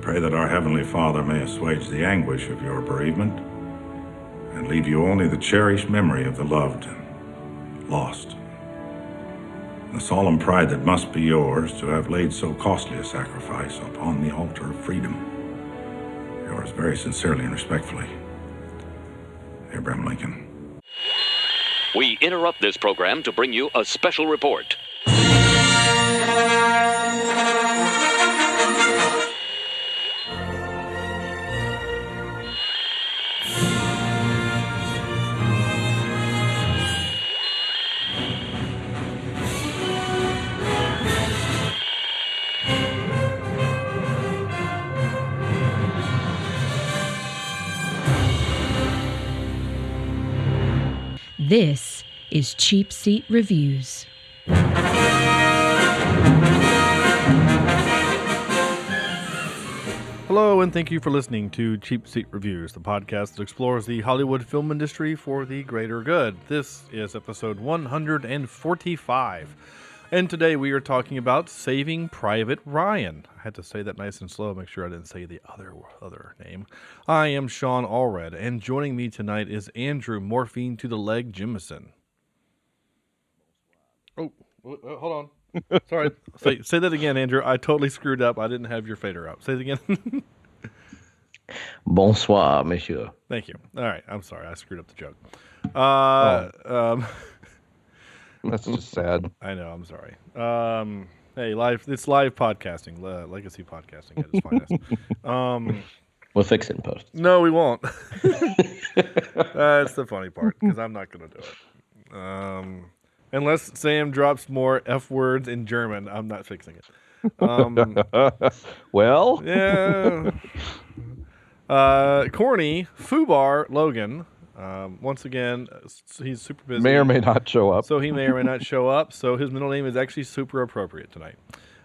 pray that our Heavenly Father may assuage the anguish of your bereavement and leave you only the cherished memory of the loved and lost. The solemn pride that must be yours to have laid so costly a sacrifice upon the altar of freedom. Yours very sincerely and respectfully, Abraham Lincoln. We interrupt this program to bring you a special report. This is Cheapseat Reviews. Hello, and thank you for listening to Cheapseat Reviews, the podcast that explores the Hollywood film industry for the greater good. This is episode 145, and today we are talking about Saving Private Ryan. I had to say that nice and slow, make sure I didn't say the other name. I am Sean Allred, and joining me tonight is Andrew Morphine to the Leg Jimison. Oh, hold on. Sorry. Say that again, Andrew. I totally screwed up. I didn't have your fader up. Say it again. Bonsoir, monsieur. Thank you. All right. I'm sorry. I screwed up the joke. That's just sad. I know. I'm sorry. Hey, it's live podcasting, legacy podcasting at its finest. We'll fix it in post. No, we won't. That's the funny part, because I'm not going to do it. Unless Sam drops more F words in German, I'm not fixing it. Well, yeah. Corny, Fubar Logan. Once again, he's super busy. may or may not show up. So he may or may not show up. So his middle name is actually super appropriate tonight.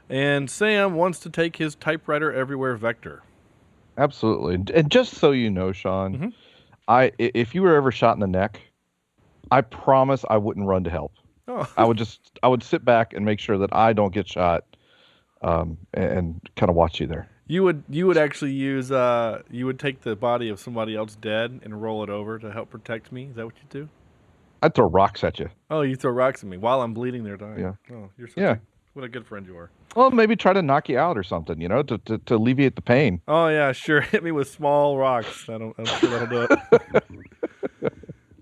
And Sam wants to take his typewriter everywhere vector. Absolutely. And just so you know, Sean, if you were ever shot in the neck, I promise I wouldn't run to help. Oh. I would sit back and make sure that I don't get shot, and kind of watch you there. You would actually use you would take the body of somebody else dead and roll it over to help protect me. Is that what you do? I'd throw rocks at you. Oh, you throw rocks at me while I'm bleeding there dying. Yeah. Oh, you're what a good friend you are. Well, maybe try to knock you out or something, to alleviate the pain. Oh yeah, sure. Hit me with small rocks. I'm sure that'll do it.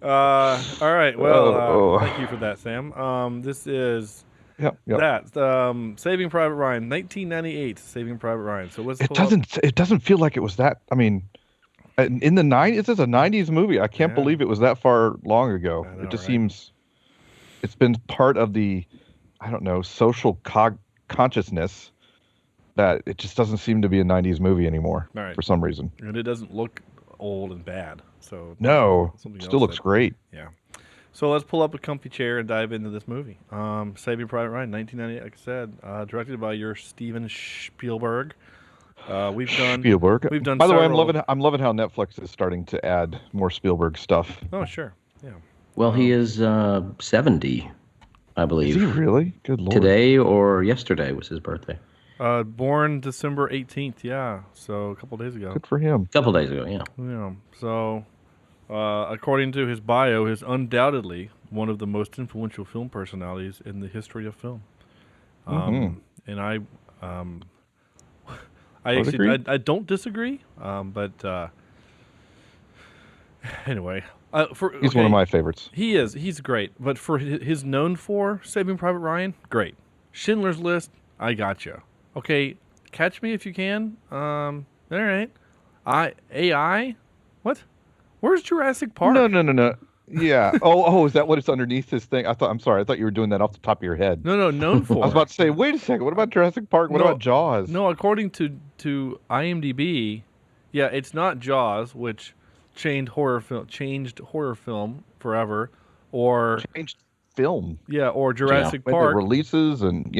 All right. Well, thank you for that, Sam. This is that Saving Private Ryan, 1998. Saving Private Ryan. So it doesn't feel like it was that. I mean, in the 90s, this is a 90s movie. I can't believe it was that far long ago. Know, it just right? seems it's been part of the, I don't know, social consciousness that it just doesn't seem to be a 90s movie anymore for some reason. And it doesn't look old and bad. So no, still looks great. Yeah. So let's pull up a comfy chair and dive into this movie. Saving Private Ryan, 1998, like I said, directed by your Steven Spielberg. We've done. By the way, I'm loving how Netflix is starting to add more Spielberg stuff. Oh, sure. Yeah. Well, he is 70, I believe. Is he really? Good Lord. Today or yesterday was his birthday. Born December 18th, yeah. So a couple days ago. Good for him. A couple days ago, yeah. Yeah. So, according to his bio, he's undoubtedly one of the most influential film personalities in the history of film. And I don't disagree. But anyway, he's one of my favorites. He is. He's great. But for his known for Saving Private Ryan, great. Schindler's List, I gotcha. Okay, Catch Me If You Can. All right. AI? What? Where's Jurassic Park? No. Yeah. Oh, is that what it's underneath this thing? I'm sorry. I thought you were doing that off the top of your head. No, known for. I was about to say, wait a second. What about Jurassic Park? What about Jaws? No, according to IMDb, yeah, it's not Jaws, which changed horror film forever, or changed film. Yeah, or Jurassic Park releases and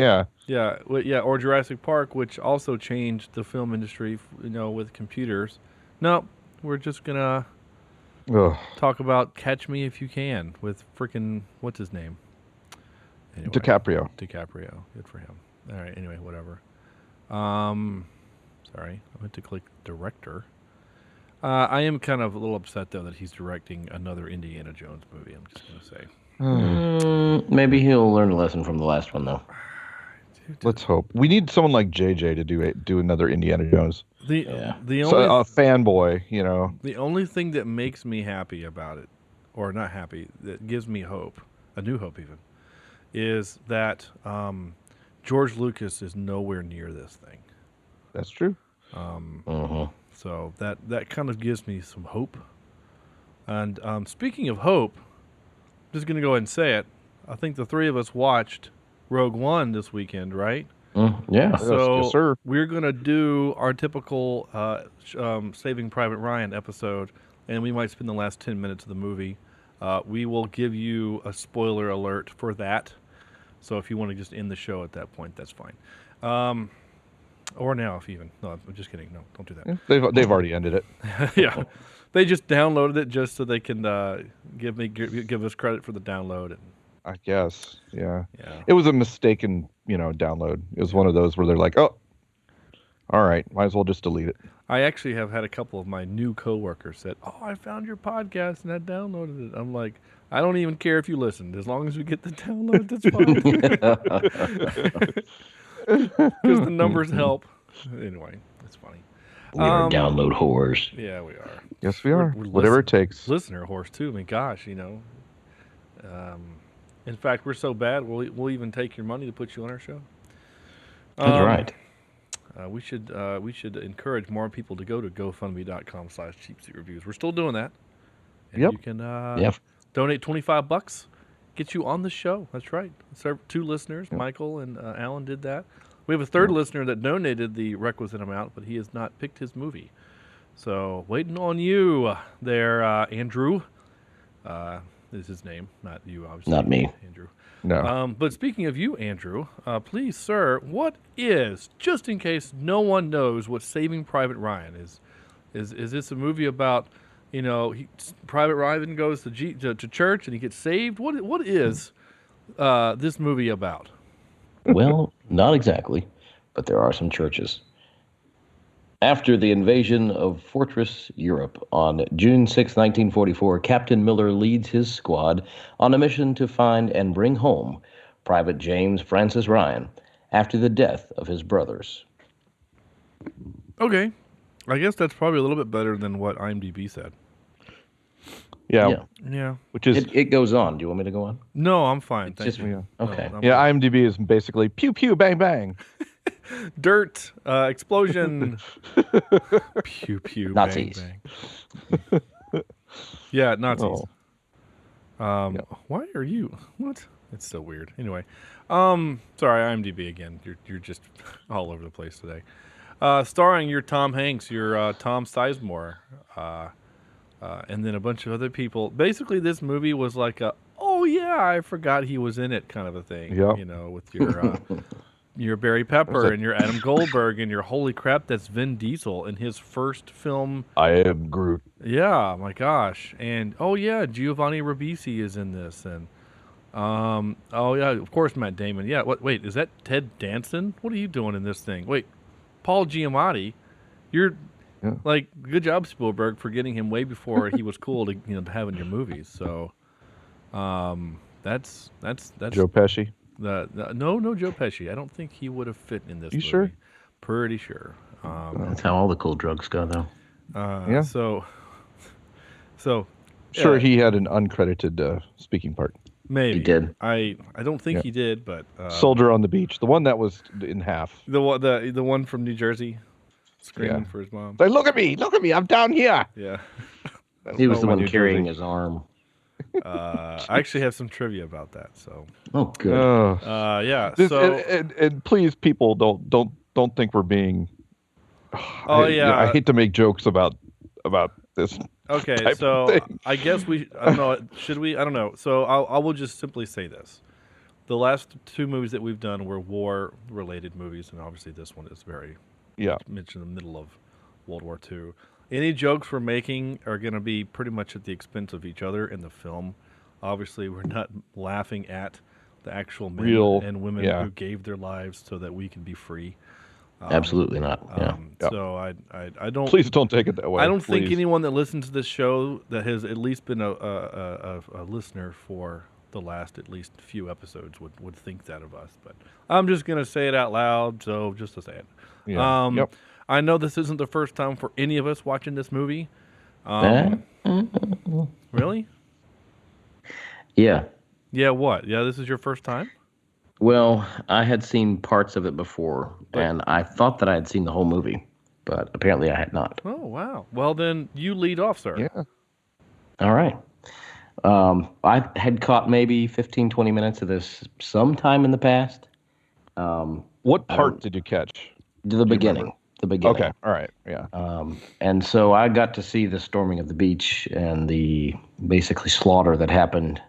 or Jurassic Park, which also changed the film industry, with computers. No, we're just gonna talk about Catch Me If You Can with freaking what's his name? Anyway, DiCaprio. Good for him. All right. Anyway, whatever. So Sorry, I went to click director. I am kind of a little upset, though, that he's directing another Indiana Jones movie, I'm just going to say. Maybe he'll learn a lesson from the last one, though. Let's hope. We need someone like JJ to do another Indiana Jones. The only a fanboy, you know. The only thing that makes me happy about it, or not happy, that gives me hope, a new hope even, is that George Lucas is nowhere near this thing. That's true. So that kind of gives me some hope. And speaking of hope, I'm just going to go ahead and say it. I think the three of us watched Rogue One this weekend, right? Yeah. So yes, sir. we're going to do our typical Saving Private Ryan episode, and we might spend the last 10 minutes of the movie. We will give you a spoiler alert for that. So if you want to just end the show at that point, that's fine. Or now, if even. No, I'm just kidding. No, don't do that. Yeah, they've already ended it. Yeah. They just downloaded it just so they can give us credit for the download. I guess. Yeah. Yeah. It was a mistaken, download. It was one of those where they're like, oh, all right, might as well just delete it. I actually have had a couple of my new coworkers said, "Oh, I found your podcast and I downloaded it." I'm like, I don't even care if you listened, as long as we get the download, that's fine. Because the numbers help. Anyway, that's funny. We are download whores. Yeah, we are. Yes, we are. We're Whatever it takes. Listener horse too. I mean, gosh, in fact, we're so bad, we'll even take your money to put you on our show. That's right. We should encourage more people to go to GoFundMe.com/Cheapseat Reviews. We're still doing that. And Yep. you can donate $25, get you on the show. That's right. So 2 listeners, Michael and Alan, did that. We have a third listener that donated the requisite amount, but he has not picked his movie. So waiting on you there, Andrew. Is his name, not you, obviously. Not me. Andrew. No. But speaking of you, Andrew, please, sir, what is, just in case no one knows what Saving Private Ryan is this a movie about, Private Ryan goes to church and he gets saved? What is this movie about? Well, not exactly, but there are some churches. After the invasion of Fortress Europe on June 6, 1944, Captain Miller leads his squad on a mission to find and bring home Private James Francis Ryan after the death of his brothers. Okay. I guess that's probably a little bit better than what IMDb said. Yeah. Yeah. Which is It goes on. Do you want me to go on? No, I'm fine. Thank Just- you. okay. No, I'm yeah. IMDb is basically pew pew bang bang. Dirt, explosion, pew pew, Nazis. bang, bang. Yeah, Nazis. Oh. Why are you? What? It's so weird. Anyway, sorry, IMDb again. You're just all over the place today. Starring your Tom Hanks, your Tom Sizemore, and then a bunch of other people. Basically, this movie was like oh yeah, I forgot he was in it kind of a thing. Yep. With your your Barry Pepper and your Adam Goldberg and your holy crap, that's Vin Diesel in his first film. I am Groot. Yeah, my gosh. And oh yeah, Giovanni Ribisi is in this, and oh yeah, of course Matt Damon. Yeah, wait, is that Ted Danson? What are you doing in this thing? Wait, Paul Giamatti. You're like, good job, Spielberg, for getting him way before he was cool to to have in your movies. So that's Joe Pesci. No Joe Pesci. I don't think he would have fit in this movie. Sure? Pretty sure. That's how all the cool drugs go, though. Yeah. So Sure, he had an uncredited speaking part. maybe He did. I don't think he did, but Soldier on the Beach, the one that was in half. the one from New Jersey, screaming for his mom. Like, look at me, I'm down here. Yeah. He was the my one New carrying Jersey. his arm. I actually have some trivia about that. So Oh, good. yeah. This- So and please, people, don't think we're being. Oh, yeah. I hate to make jokes about this. okay. type So of thing. I guess I don't know. Should we? I don't know. So I will just simply say this: the last 2 movies that we've done were war-related movies, and obviously this one is very much in the middle of World War II. Any jokes we're making are going to be pretty much at the expense of each other in the film. Obviously, we're not laughing at the actual men Real- and women yeah. who gave their lives so that we can be free. Absolutely not. Yeah. So I don't. Please don't take it that way. I don't think please. anyone that listens to this show that has at least been a listener for the last at least few episodes would think that of us. But I'm just gonna say it out loud, so just to say it. Yeah. Yep. I know this isn't the first time for any of us watching this movie. Really? Yeah. Yeah. What? Yeah. This is your first time? Well, I had seen parts of it before, and I thought that I had seen the whole movie, but apparently I had not. Oh, wow. Well, then you lead off, sir. Yeah. All right. I had caught maybe 15, 20 minutes of this sometime in the past. What part did you catch? The beginning. The beginning. Okay. All right. Yeah. And so I got to see the storming of the beach and the basically slaughter that happened,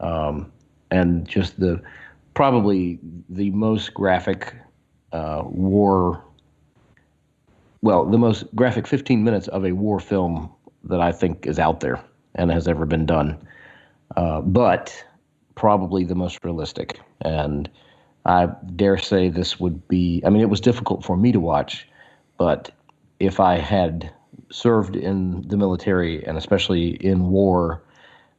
and just probably the most graphic the most graphic 15 minutes of a war film that I think is out there and has ever been done. But probably the most realistic. And I dare say this would be, I mean, it was difficult for me to watch, but if I had served in the military and especially in war,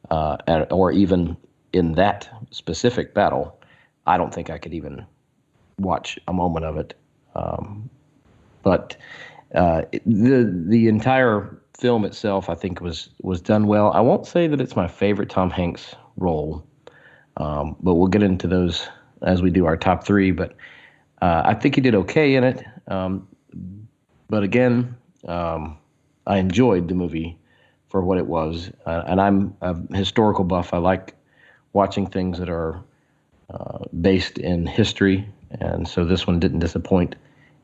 or even in that specific battle, I don't think I could even watch a moment of it. But the entire film itself, I think, was done well. I won't say that it's my favorite Tom Hanks role, but we'll get into those as we do our top three. But I think he did okay in it. But again, I enjoyed the movie for what it was. And I'm a historical buff. I like watching things that are based in history, and so this one didn't disappoint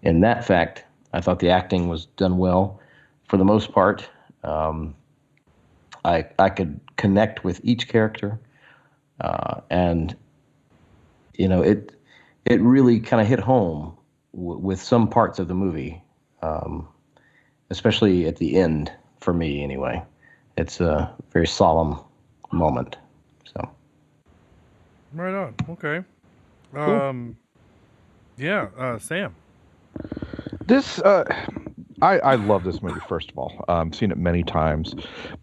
in that fact. I thought the acting was done well for the most part. I could connect with each character, and it really kind of hit home with some parts of the movie, especially at the end for me. Anyway, it's a very solemn moment. So. Right on. Okay. Yeah, Sam. This, I love this movie, first of all. I've seen it many times,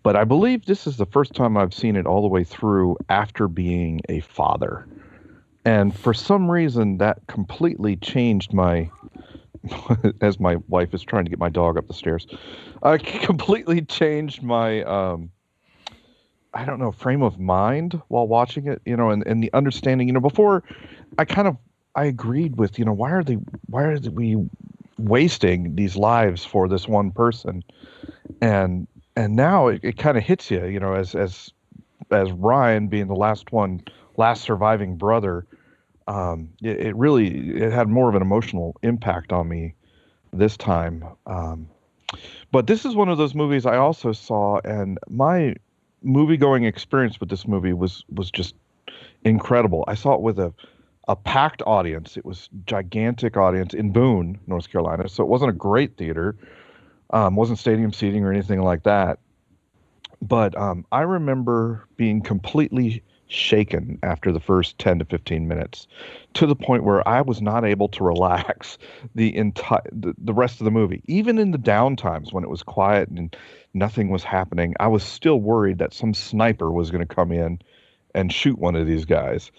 but I believe this is the first time I've seen it all the way through after being a father. And for some reason, that completely changed as my wife is trying to get my dog up the stairs, completely changed my, I don't know, frame of mind while watching it, and the understanding, before I agreed with, why are we wasting these lives for this one person? And now it kind of hits you, as Ryan being the last surviving brother, it had more of an emotional impact on me this time. But this is one of those movies I also saw, and my movie-going experience with this movie was just incredible. I saw it with a packed audience. It was gigantic audience in Boone, North Carolina. So it wasn't a great theater, wasn't stadium seating or anything like that. But I remember being completely shaken after the first 10 to 15 minutes, to the point where I was not able to relax the rest of the movie. Even in the down times when it was quiet and nothing was happening, I was still worried that some sniper was going to come in and shoot one of these guys.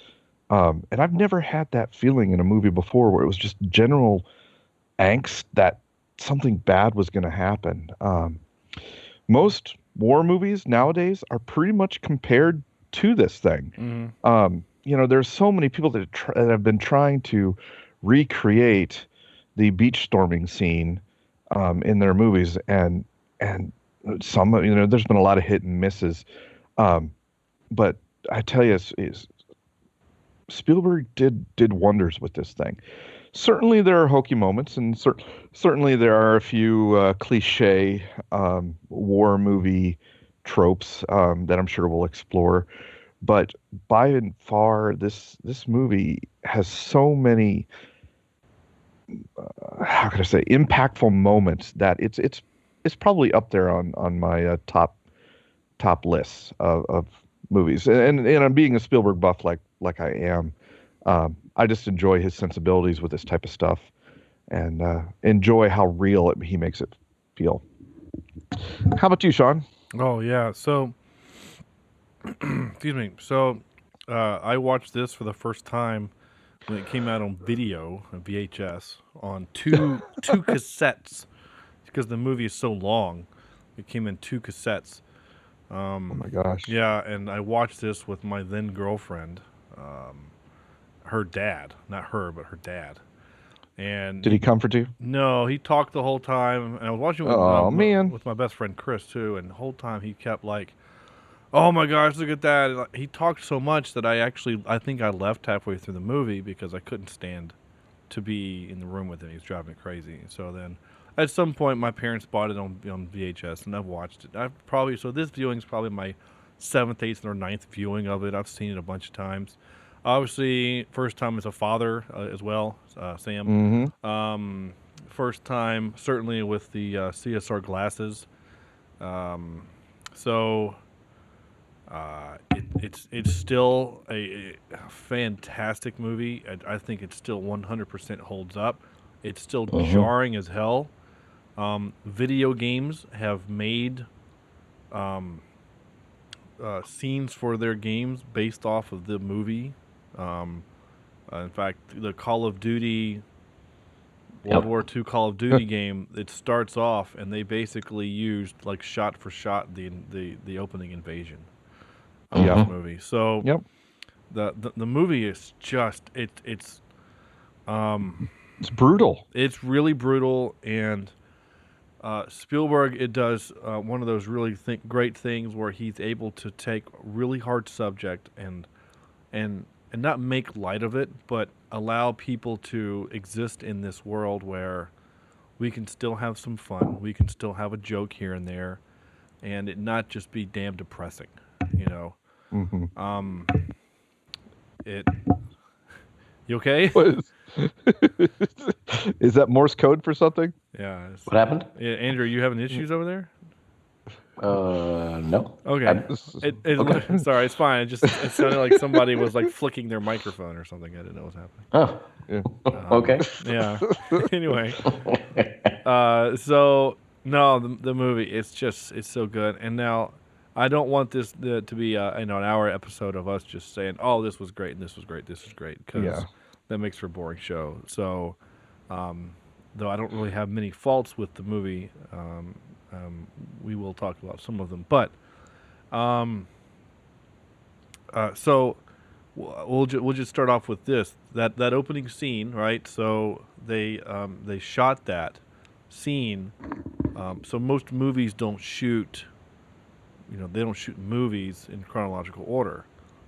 And I've never had that feeling in a movie before, where it was just general angst that something bad was going to happen. Most war movies nowadays are pretty much compared to this thing. Mm-hmm. There's so many people that have been trying to recreate the beach storming scene in their movies, and some, there's been a lot of hit and misses. But I tell you, Spielberg did wonders with this thing. Certainly there are hokey moments, and certainly there are a few cliche war movie tropes that I'm sure we'll explore. But by and far, this movie has so many, how could I say, impactful moments that it's probably up there on my top lists of movies. And I'm being a Spielberg buff like I am. I just enjoy his sensibilities with this type of stuff, and enjoy how real he makes it feel. How about you, Sean? Oh yeah. So, excuse me. So, I watched this for the first time when it came out on video, VHS, on two cassettes, because the movie is so long. It came in 2 cassettes. Oh my gosh. Yeah, and I watched this with my then girlfriend, her dad, not her, but her dad. And Did he comfort you? no, he talked the whole time, and I was watching Oh, man. with my best friend Chris too, and the whole time he kept like, "Oh my gosh, look at that!" And, like, he talked so much that I think I left halfway through the movie because I couldn't stand to be in the room with him. He was driving me crazy. So then, at some point, my parents bought it on VHS, and I've watched it. So this viewing is probably my 7th, 8th, or 9th viewing of it. I've seen it a bunch of times. Obviously, first time as a father as well, Sam. Mm-hmm. First time, certainly with the CSR glasses. It's still a fantastic movie. I think it still 100% holds up. It's still jarring as hell. Video games have made scenes for their games based off of the movie. In fact, the Call of Duty World War II Call of Duty game, it starts off and they basically used like shot for shot the opening invasion of this movie. So the movie is just it's brutal. It's really brutal, and Spielberg, it does one of those really great things where he's able to take a really hard subject and not make light of it, but allow people to exist in this world where we can still have some fun, we can still have a joke here and there, and it not just be damn depressing, you know. You okay? Is that Morse code for something? Yeah. What happened? Yeah, Andrew, you having issues over there? No. Okay. Sorry, it's fine. It sounded like somebody was like flicking their microphone or something. I didn't know what was happening. Oh. Okay. Yeah. Anyway. So no, the movie, it's so good. And now I don't want this to be an hour episode of us just saying, "Oh, this was great and this was great, this was great," because that makes for a boring show. So, though I don't really have many faults with the movie, we will talk about some of them. But so we'll just start off with this that opening scene, right? So they shot that scene. So most movies don't shoot. They don't shoot movies in chronological order,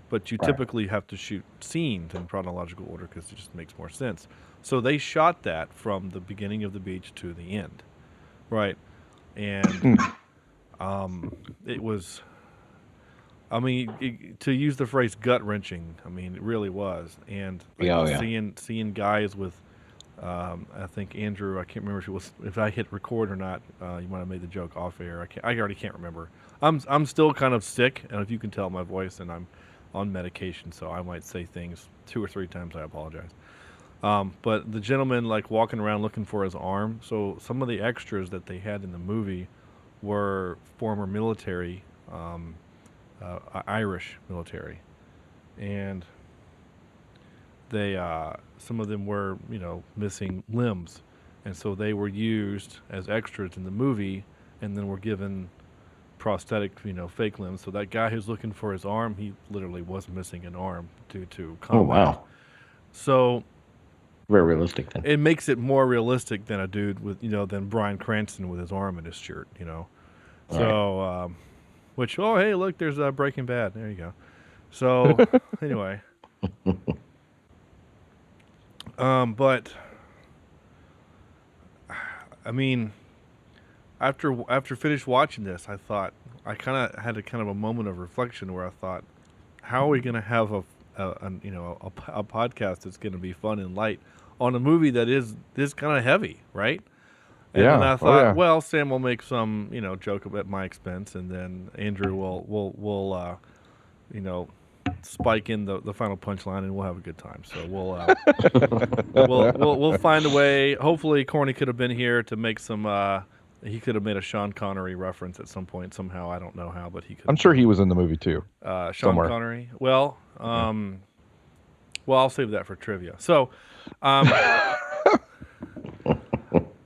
but you typically have to shoot scenes in chronological order because it just makes more sense. So they shot that from the beginning of the beach to the end, right? And it was, to use the phrase gut-wrenching, it really was. And seeing guys with, I think Andrew, I can't remember if I hit record or not. You might have made the joke off air. I already can't remember. I'm still kind of sick, and if you can tell my voice, and I'm on medication, so I might say things 2 or 3 times. I apologize. But the gentleman like walking around looking for his arm. So some of the extras that they had in the movie were former military, Irish military, and they some of them were missing limbs, and so they were used as extras in the movie, and then were given prosthetic, fake limbs. So that guy who's looking for his arm, he literally was missing an arm due to combat. Oh wow! So very realistic then. It makes it more realistic than a dude with than Bryan Cranston with his arm in his shirt. So which hey look, there's Breaking Bad. There you go. So anyway. But after finished watching this, I thought I had a moment of reflection where I thought, how are we going to have a podcast that's going to be fun and light on a movie that is this kind of heavy, right? And then I thought, well, Sam will make some joke at my expense, and then Andrew will spike in the final punchline, and we'll have a good time. So we'll find a way. Hopefully, Corny could have been here to make some. He could have made a Sean Connery reference at some point somehow. I don't know how, but he could. I'm sure he was in the movie too. Sean somewhere. Connery. Well, I'll save that for trivia. So,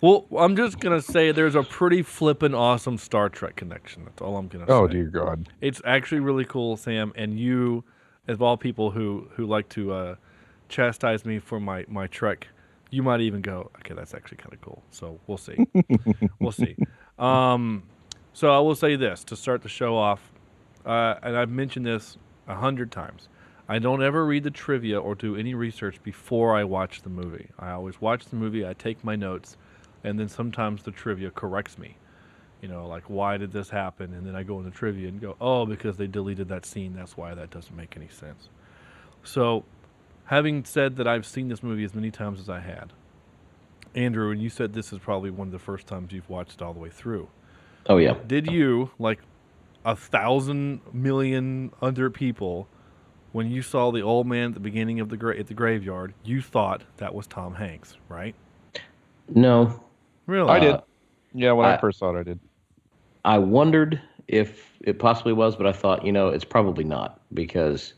well, I'm just gonna say there's a pretty flippin' awesome Star Trek connection. That's all I'm gonna say. Oh dear God! It's actually really cool, Sam, and you, of all people who like to chastise me for my Trek, you might even go, okay, that's actually kind of cool. So we'll see. We'll see. So I will say this to start the show off, and I've mentioned this 100 times. I don't ever read the trivia or do any research before I watch the movie. I always watch the movie, I take my notes, and then sometimes the trivia corrects me. You know, like, why did this happen? And then I go in the trivia and go, oh, because they deleted that scene. That's why that doesn't make any sense. So, having said that I've seen this movie as many times as I had, Andrew, and you said this is probably one of the first times you've watched it all the way through. Oh, yeah. Did you, like 1,000 million other people, when you saw the old man at the beginning of at the graveyard, you thought that was Tom Hanks, right? No. Really? I did. Yeah, when I first saw it, I did. I wondered if it possibly was, but I thought, it's probably not, because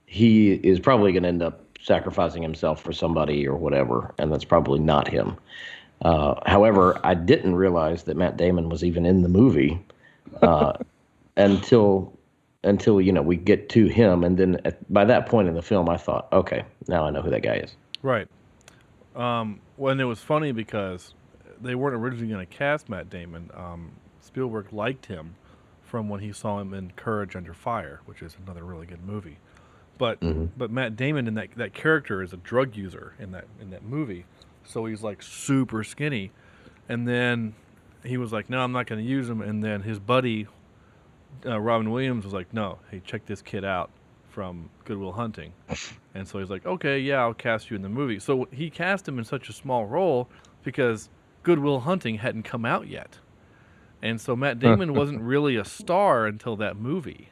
he is probably going to end up sacrificing himself for somebody or whatever, and that's probably not him. However, I didn't realize that Matt Damon was even in the movie until we get to him, and then by that point in the film, I thought, okay, now I know who that guy is. Right. Well, and it was funny because they weren't originally going to cast Matt Damon. Spielberg liked him from when he saw him in Courage Under Fire, which is another really good movie. But Matt Damon in that character is a drug user in that movie, so he's like super skinny. And then he was like, no, I'm not going to use him. And then his buddy Robin Williams was like, no, hey, check this kid out from Good Will Hunting. And so he's like, okay, yeah, I'll cast you in the movie. So he cast him in such a small role because Good Will Hunting hadn't come out yet. And so Matt Damon wasn't really a star until that movie.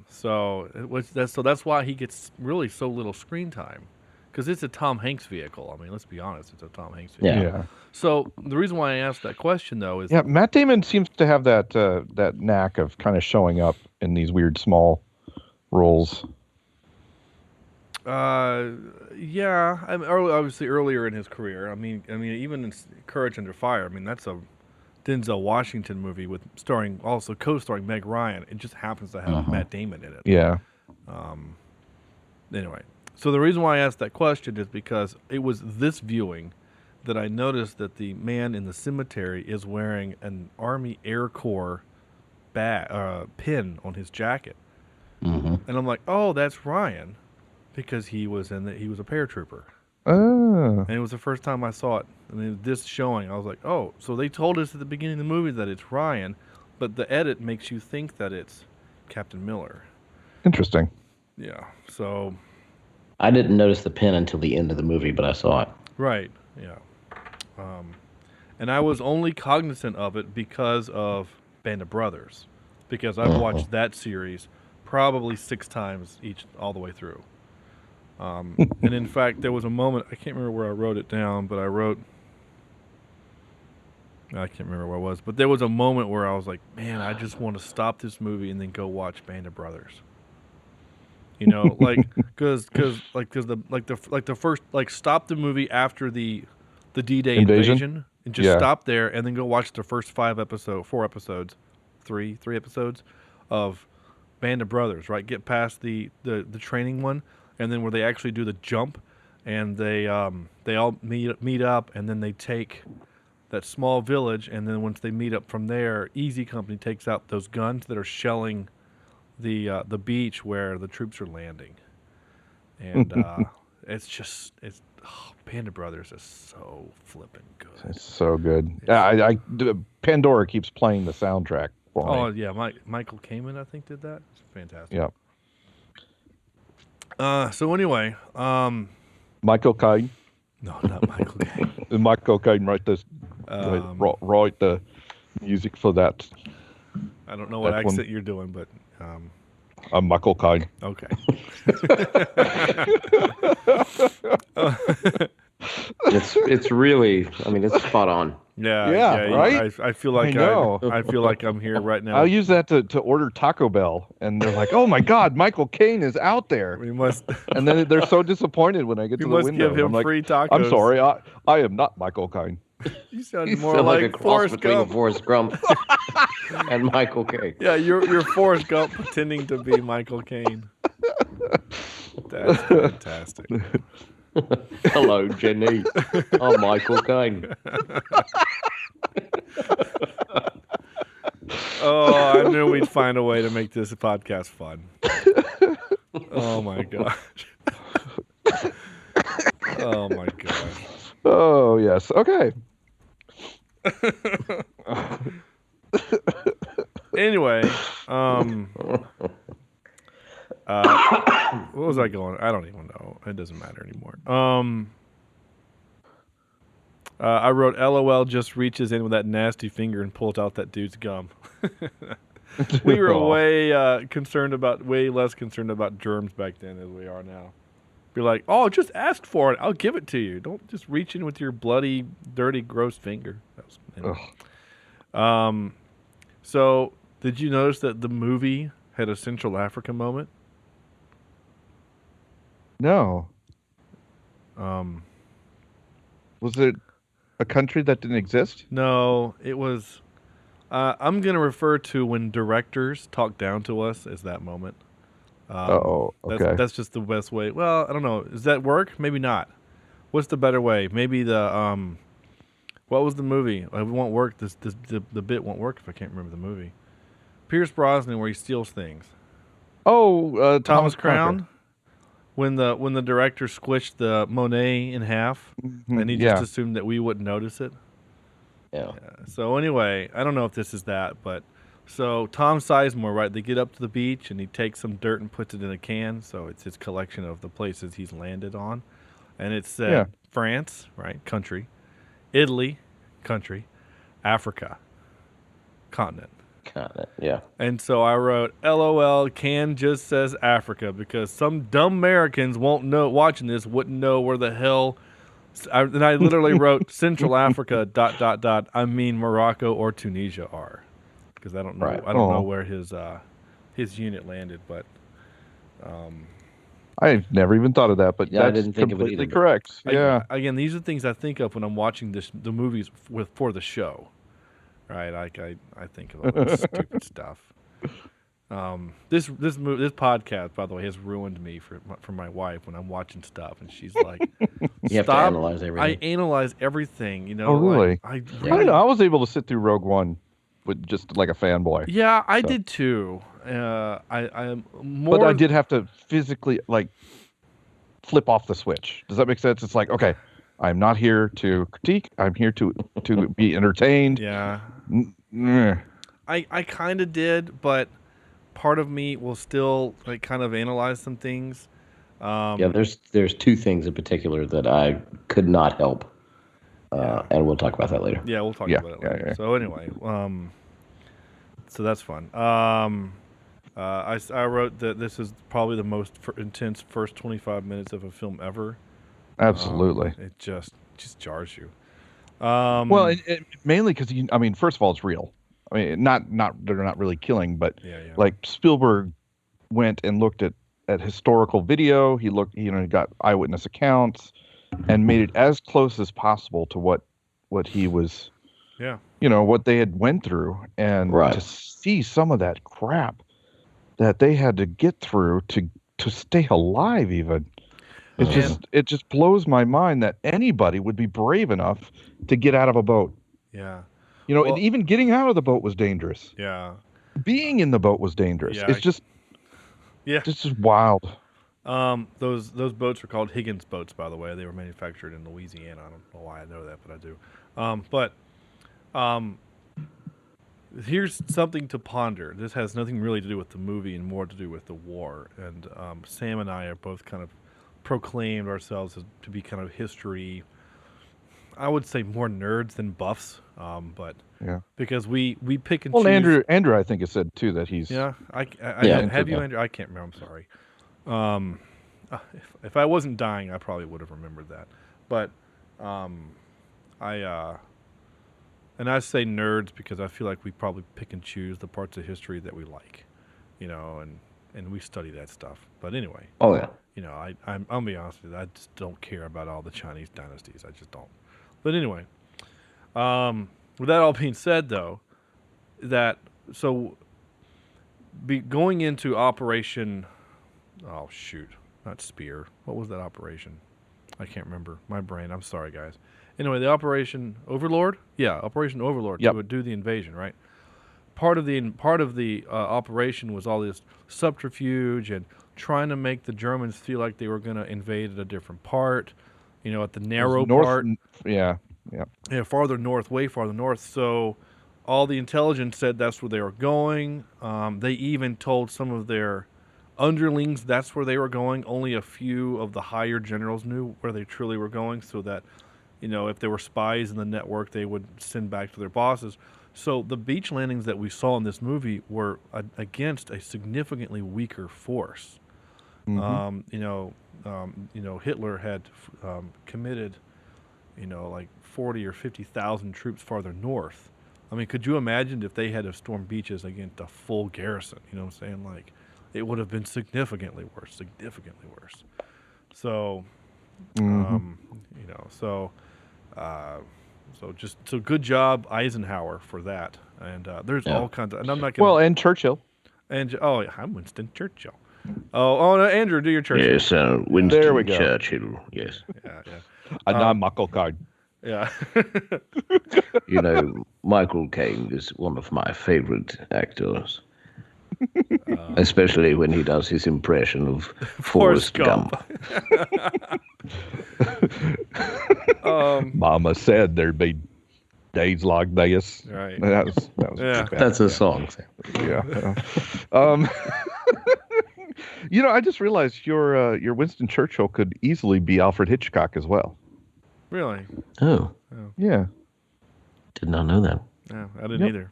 So that's why he gets really so little screen time, because it's a Tom Hanks vehicle. I mean, let's be honest, it's a Tom Hanks vehicle. Yeah. So the reason why I asked that question, though, is Matt Damon seems to have that knack of kind of showing up in these weird small roles. Yeah, I mean, obviously earlier in his career. I mean, even in Courage Under Fire. I mean, that's a Denzel Washington movie with co-starring Meg Ryan. It just happens to have Matt Damon in it. Yeah. Anyway, so the reason why I asked that question is because it was this viewing that I noticed that the man in the cemetery is wearing an Army Air Corps pin on his jacket, and I'm like, oh, that's Ryan, because he was a paratrooper. Oh. And it was the first time I saw it. I mean, this showing, I was like, oh, so they told us at the beginning of the movie that it's Ryan, but the edit makes you think that it's Captain Miller. Interesting. Yeah, so... I didn't notice the pin until the end of the movie, but I saw it. Right, yeah. And I was only cognizant of it because of Band of Brothers, because I've watched that series probably 6 times all the way through. And in fact, there was a moment, I can't remember where I wrote it down, but I can't remember where it was, but there was a moment where I was like, man, I just want to stop this movie and then go watch Band of Brothers. You know, like, cause the first, like, stop the movie after the D-Day invasion and just stop there and then go watch the first 3 episodes of Band of Brothers, right? Get past the training one, and then where they actually do the jump, and they all meet up, and then they take that small village, and then once they meet up from there, Easy Company takes out those guns that are shelling the beach where the troops are landing, and Band of Brothers is so flippin' good. It's so good. Pandora keeps playing the soundtrack for me. Oh yeah, Michael Caine, I think, did that. It's fantastic. Yep. So anyway, Michael Caine. No, not Michael Caine. Michael Caine write the music for that. I don't know what accent you're doing, but I'm Michael Caine. Okay. It's really, I mean, it's spot on. Yeah, right? I feel like I know. I feel like I'm here right now. I'll use that to order Taco Bell, and they're like, "Oh my God, Michael Caine is out there!" We must. And then they're so disappointed when I get We to the must window. give him I'm like, free tacos. I'm sorry, I am not Michael Caine. You sound You more sound like like a cross Forrest between Gump. Forrest Gump and Michael Caine. Yeah, you're Forrest Gump pretending to be Michael Caine. That's fantastic. Hello, Jenny. I'm Michael Caine. Oh, I knew we'd find a way to make this podcast fun. Oh my gosh. Oh my gosh. Oh yes, okay. Anyway, what was I going? I don't even know. It doesn't matter anymore. I wrote, "LOL just reaches in with that nasty finger and pulls out that dude's gum." We were way less concerned about germs back then as we are now. Be like, "Oh, just ask for it. I'll give it to you. Don't just reach in with your bloody, dirty, gross finger." So, did you notice that the movie had a Central Africa moment? No. Was it a country that didn't exist? No, it was. I'm going to refer to when directors talk down to us as that moment. Okay. That's just the best way. Well, I don't know. Does that work? Maybe not. What's the better way? Maybe the what was the movie? It won't work. The bit won't work if I can't remember the movie. Pierce Brosnan, where he steals things. Oh, Thomas Crown. Crown. When the director squished the Monet in half, and he just assumed that we wouldn't notice it. Yeah. So anyway, I don't know if this is that, but so Tom Sizemore, right? They get up to the beach and he takes some dirt and puts it in a can. So it's his collection of the places he's landed on, and it's France, right? Country, Italy, country, Africa, continent. Yeah. And so I wrote, "LOL, Can just says Africa because some dumb Americans watching this wouldn't know where the hell." And I literally wrote Central Africa ... I mean Morocco or Tunisia are, because I don't know. Right. I don't know where his unit landed, but I've never even thought of that, but Yeah, I that's didn't think of it completely either, but- correct. Yeah. Again, these are things I think of when I'm watching the movies for the show, right? I think of all this stupid stuff. This podcast, by the way, has ruined me for my wife when I'm watching stuff, and she's like, You have to "Stop." analyze everything. I analyze everything, you know. Oh, really? I I don't know. I was able to sit through Rogue One with just like a fanboy. Yeah, I did too. I'm more. But I did have to physically like flip off the switch. Does that make sense? It's like, okay, I'm not here to critique. I'm here to be entertained. Yeah. Mm. I kind of did, but part of me will still like kind of analyze some things. Yeah, there's two things in particular that I could not help, and we'll talk about that later. Yeah, we'll talk Yeah, about it later. yeah. So anyway, so that's fun. I wrote that this is probably the most intense first 25 minutes of a film ever. Absolutely. It just jars you. Well, it, mainly because first of all, it's real. I mean, not they're not really killing, but Yeah. like Spielberg went and looked at historical video. He got eyewitness accounts and made it as close as possible to what he was, what they had went through, and to see some of that crap that they had to get through to stay alive even. It just blows my mind that anybody would be brave enough to get out of a boat. Yeah. And even getting out of the boat was dangerous. Yeah. Being in the boat was dangerous. Yeah, It's just wild. Those boats were called Higgins boats, by the way. They were manufactured in Louisiana. I don't know why I know that, but I do. Here's something to ponder. This has nothing really to do with the movie and more to do with the war. And Sam and I are both kind of proclaimed ourselves to be kind of history. I would say more nerds than buffs, but Yeah. because we pick and Well, choose. Andrew, I think has said too that he's Yeah, Yeah. have you, Yeah. Andrew? I can't remember. I'm sorry. If I wasn't dying, I probably would have remembered that. But and I say nerds because I feel like we probably pick and choose the parts of history that we like, and we study that stuff. But anyway, Oh yeah. I'll be honest with you, I just don't care about all the Chinese dynasties. I just don't. But anyway, with that all being said, though, going into Operation, oh shoot, not Spear. What was that operation? I can't remember. My brain. I'm sorry, guys. Anyway, the Operation Overlord. Yeah, Operation Overlord Yep. to do the invasion, right? Part of the operation was all this subterfuge and trying to make the Germans feel like they were going to invade at a different part, at the narrow part. Yeah. Farther north, way farther north. So all the intelligence said that's where they were going. They even told some of their underlings that's where they were going. Only a few of the higher generals knew where they truly were going, so that, if there were spies in the network, they would send back to their bosses. So the beach landings that we saw in this movie were against a significantly weaker force. Hitler had committed, like 40 or 50,000 troops farther north. I mean, could you imagine if they had to storm beaches against a full garrison? You know what I'm saying? Like, it would have been significantly worse. So, so good job, Eisenhower, for that. And there's all kinds of, and I'm not going Well, and Churchill. I'm Winston Churchill. No, Andrew, do your Churchill. Yes, Winston There we go. Churchill. Yes. Yeah. I'm Michael Card. Yeah. Michael Caine is one of my favorite actors. Especially when he does his impression of Forrest Gump. Mama said there'd be days like this. Right. That was Yeah. bad. That's a song. Yeah. I just realized your Winston Churchill could easily be Alfred Hitchcock as well. Really? Oh, Yeah. did not know that. Yeah, I didn't either.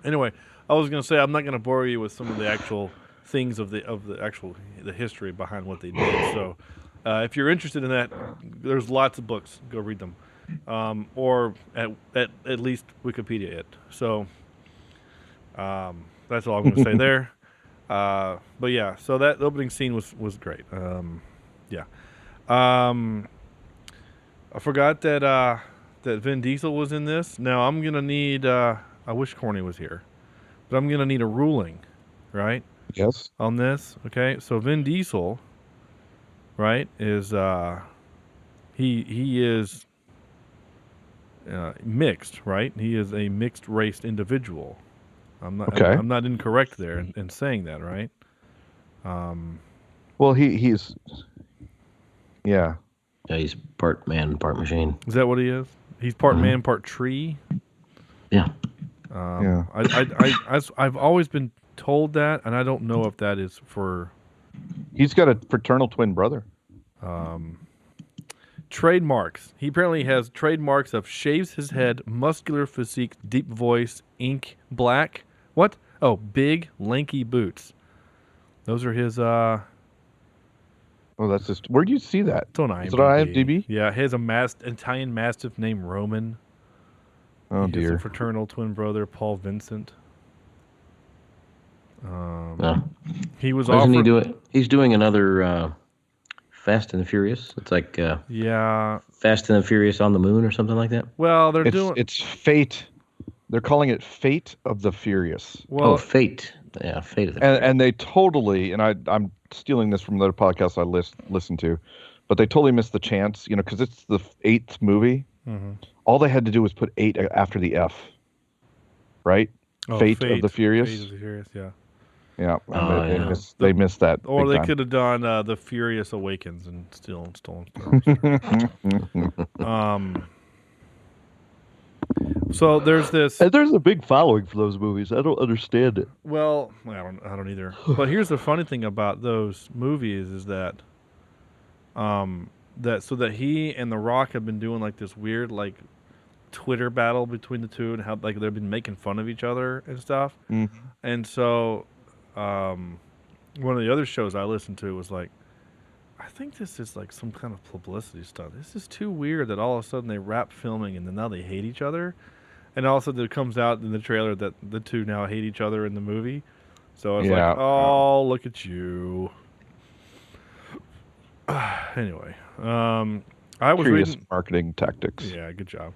Anyway, I was going to say I'm not going to bore you with some of the actual things of the history behind what they did. So, if you're interested in that, there's lots of books. Go read them, or at least Wikipedia it. So, that's all I'm going to say there. But yeah, so that opening scene was great. Yeah. I forgot that Vin Diesel was in this. Now I'm gonna need. I wish Corny was here, but I'm gonna need a ruling, right? Yes. On this, okay? So Vin Diesel, right, is he is mixed, right? He is a mixed race individual. I'm not incorrect there in saying that, right? Well, he's. Yeah. Yeah, he's part man, part machine. Is that what he is? He's part man, part tree. Yeah. Yeah. I've always been told that, and I don't know if that is for He's got a fraternal twin brother. trademarks. He apparently has trademarks of shaves his head, muscular physique, deep voice, ink black. What? Oh, big, lanky boots. Those are his. Oh, that's just. Where do you see that? It's on Is it on IMDb. IMDb? Yeah, he has a Italian mastiff named Roman. Oh He has a dear. fraternal twin brother, Paul Vincent. No. He was Doesn't he offered. do it? He's doing another Fast and the Furious. It's like Yeah. Fast and the Furious on the Moon or something like that. Well, they're doing. It's Fate. They're calling it Fate of the Furious. Well, Oh, Fate. Yeah, Fate of the And they totally, and I'm stealing this from another podcast I listen to, but they totally missed the chance, because it's the 8th movie. All they had to do was put 8 after the F, right? Fate of the Furious. Fate of the Furious, yeah. Yeah, Oh, they, yeah. they missed that. Or big they time. could have done the Furious Awakens and stolen. So there's this. And there's a big following for those movies. I don't understand it. Well, I don't either. But here's the funny thing about those movies is that that he and The Rock have been doing like this weird like Twitter battle between the two, and how like they've been making fun of each other and stuff. Mhm. And so, one of the other shows I listened to was like, I think this is like some kind of publicity stunt. This is too weird that all of a sudden they wrap filming and then now they hate each other. And also it comes out in the trailer that the two now hate each other in the movie. So I was like, oh, look at you. Anyway, I was Curious reading marketing tactics. Yeah, good job.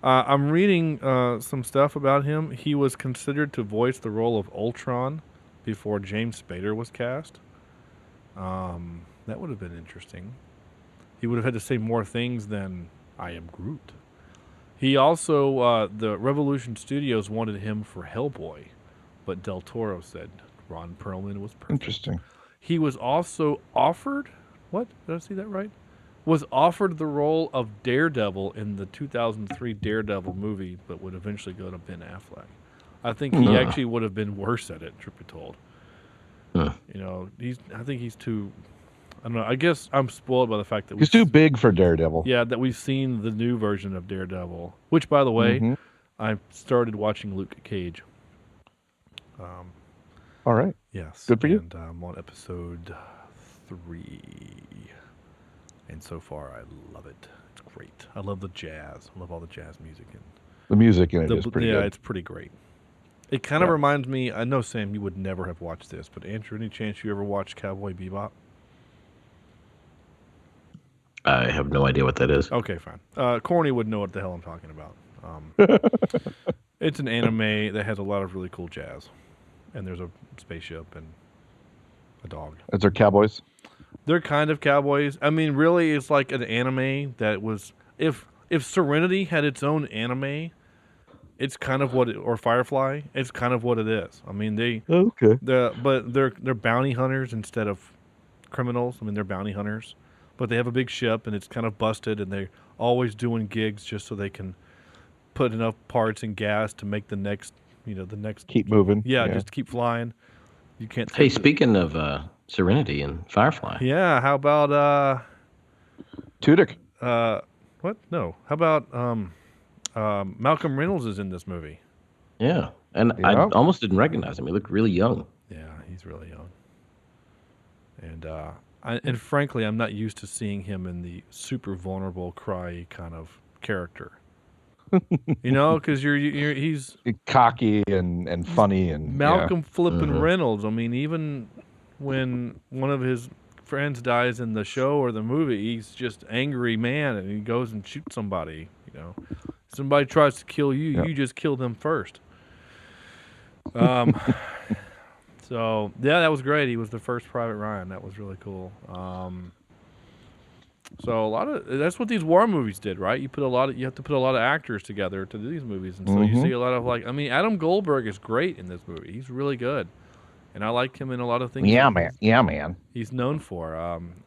I'm reading some stuff about him. He was considered to voice the role of Ultron before James Spader was cast. That would have been interesting. He would have had to say more things than "I am Groot." He also, the Revolution Studios wanted him for Hellboy, but Del Toro said Ron Perlman was perfect. Interesting. He was also offered, what? Did I see that right? Was offered the role of Daredevil in the 2003 Daredevil movie, but would eventually go to Ben Affleck. I think he actually would have been worse at it, truth be told. You know, I think he's too... I don't know. I guess I'm spoiled by the fact that He's too big for Daredevil. Yeah, that we've seen the new version of Daredevil, which, by the way, I started watching Luke Cage. All right. Yes. Good for you. And I'm on episode 3. And so far, I love it. It's great. I love the jazz. I love all the jazz music. And The music in it is pretty good. Yeah, it's pretty great. It kind of reminds me, I know, Sam, you would never have watched this, but Andrew, any chance you ever watched Cowboy Bebop? I have no idea what that is. Okay, fine. Corny would know what the hell I'm talking about. It's an anime that has a lot of really cool jazz. And there's a spaceship and a dog. Is there cowboys? They're kind of cowboys. I mean, really, it's like an anime that was... If Serenity had its own anime, it's kind of what... or Firefly, it's kind of what it is. I mean, but they're bounty hunters instead of criminals. I mean, they're bounty hunters. But they have a big ship, and it's kind of busted, and they're always doing gigs just so they can put enough parts and gas to make the next... Keep moving. Yeah, just keep flying. You can't... Hey, speaking of Serenity and Firefly. Yeah, how about... Tudyk. What? No. How about Malcolm Reynolds is in this movie? Yeah, and I almost didn't recognize him. He looked really young. Yeah, he's really young. And frankly, I'm not used to seeing him in the super vulnerable, cry kind of character. You know, because he's cocky and funny and Malcolm flippin' Reynolds. I mean, even when one of his friends dies in the show or the movie, he's just angry man, and he goes and shoots somebody. You know, somebody tries to kill you, you just kill them first. So yeah, that was great. He was the first Private Ryan. That was really cool. So that's what these war movies did, right? You have to put a lot of actors together to do these movies, and so you see a lot of Adam Goldberg is great in this movie. He's really good, and I like him in a lot of things. Yeah, man. He's known for.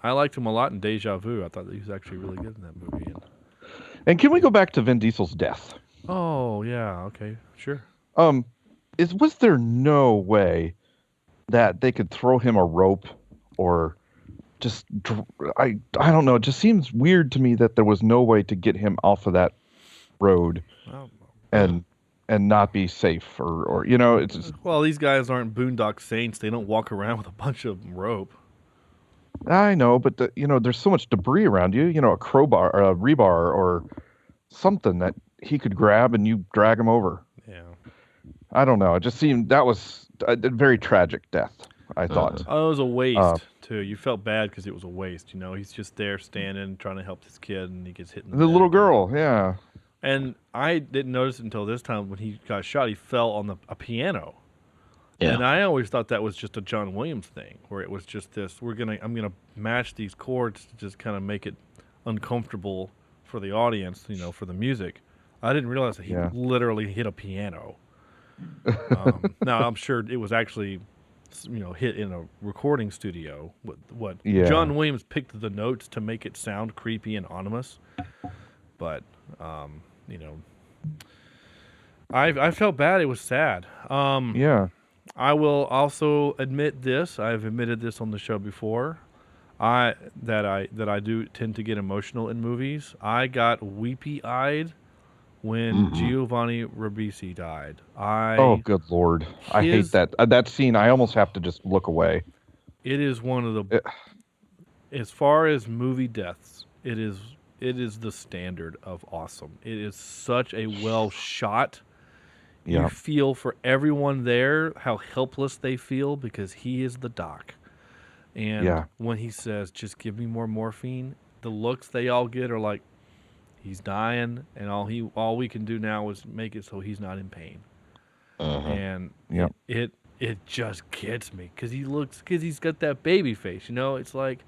I liked him a lot in Deja Vu. I thought that he was actually really good in that movie. And can we go back to Vin Diesel's death? Oh yeah, okay, sure. Was there no way that they could throw him a rope or just I don't know, it just seems weird to me that there was no way to get him off of that road and not be safe or it's just... Well, these guys aren't Boondock Saints. They don't walk around with a bunch of rope. I know, but there's so much debris around you, a crowbar or a rebar or something that he could grab and you drag him over. Yeah. I don't know. It just seemed that was a very tragic death, I thought. Oh, it was a waste, too. You felt bad because it was a waste. He's just there standing, trying to help this kid, and he gets hit in the The back. little girl, yeah. And I didn't notice until this time when he got shot, he fell on a piano. Yeah. And I always thought that was just a John Williams thing, where it was just this, I'm gonna match these chords to just kind of make it uncomfortable for the audience, for the music. I didn't realize that he literally hit a piano. Now I'm sure it was actually, hit in a recording studio. John Williams picked the notes to make it sound creepy and ominous, but I felt bad. It was sad. I will also admit this. I've admitted this on the show before. I do tend to get emotional in movies. I got weepy-eyed when Giovanni Ribisi died. Oh, good Lord. I hate that. That scene, I almost have to just look away. It is one of the... As far as movie deaths, it is the standard of awesome. It is such a well shot. Yeah. You feel for everyone there how helpless they feel because he is the doc. And when he says, "Just give me more morphine," the looks they all get are like, he's dying, and all we can do now is make it so he's not in pain. And it just gets me because he's got that baby face. You know, it's like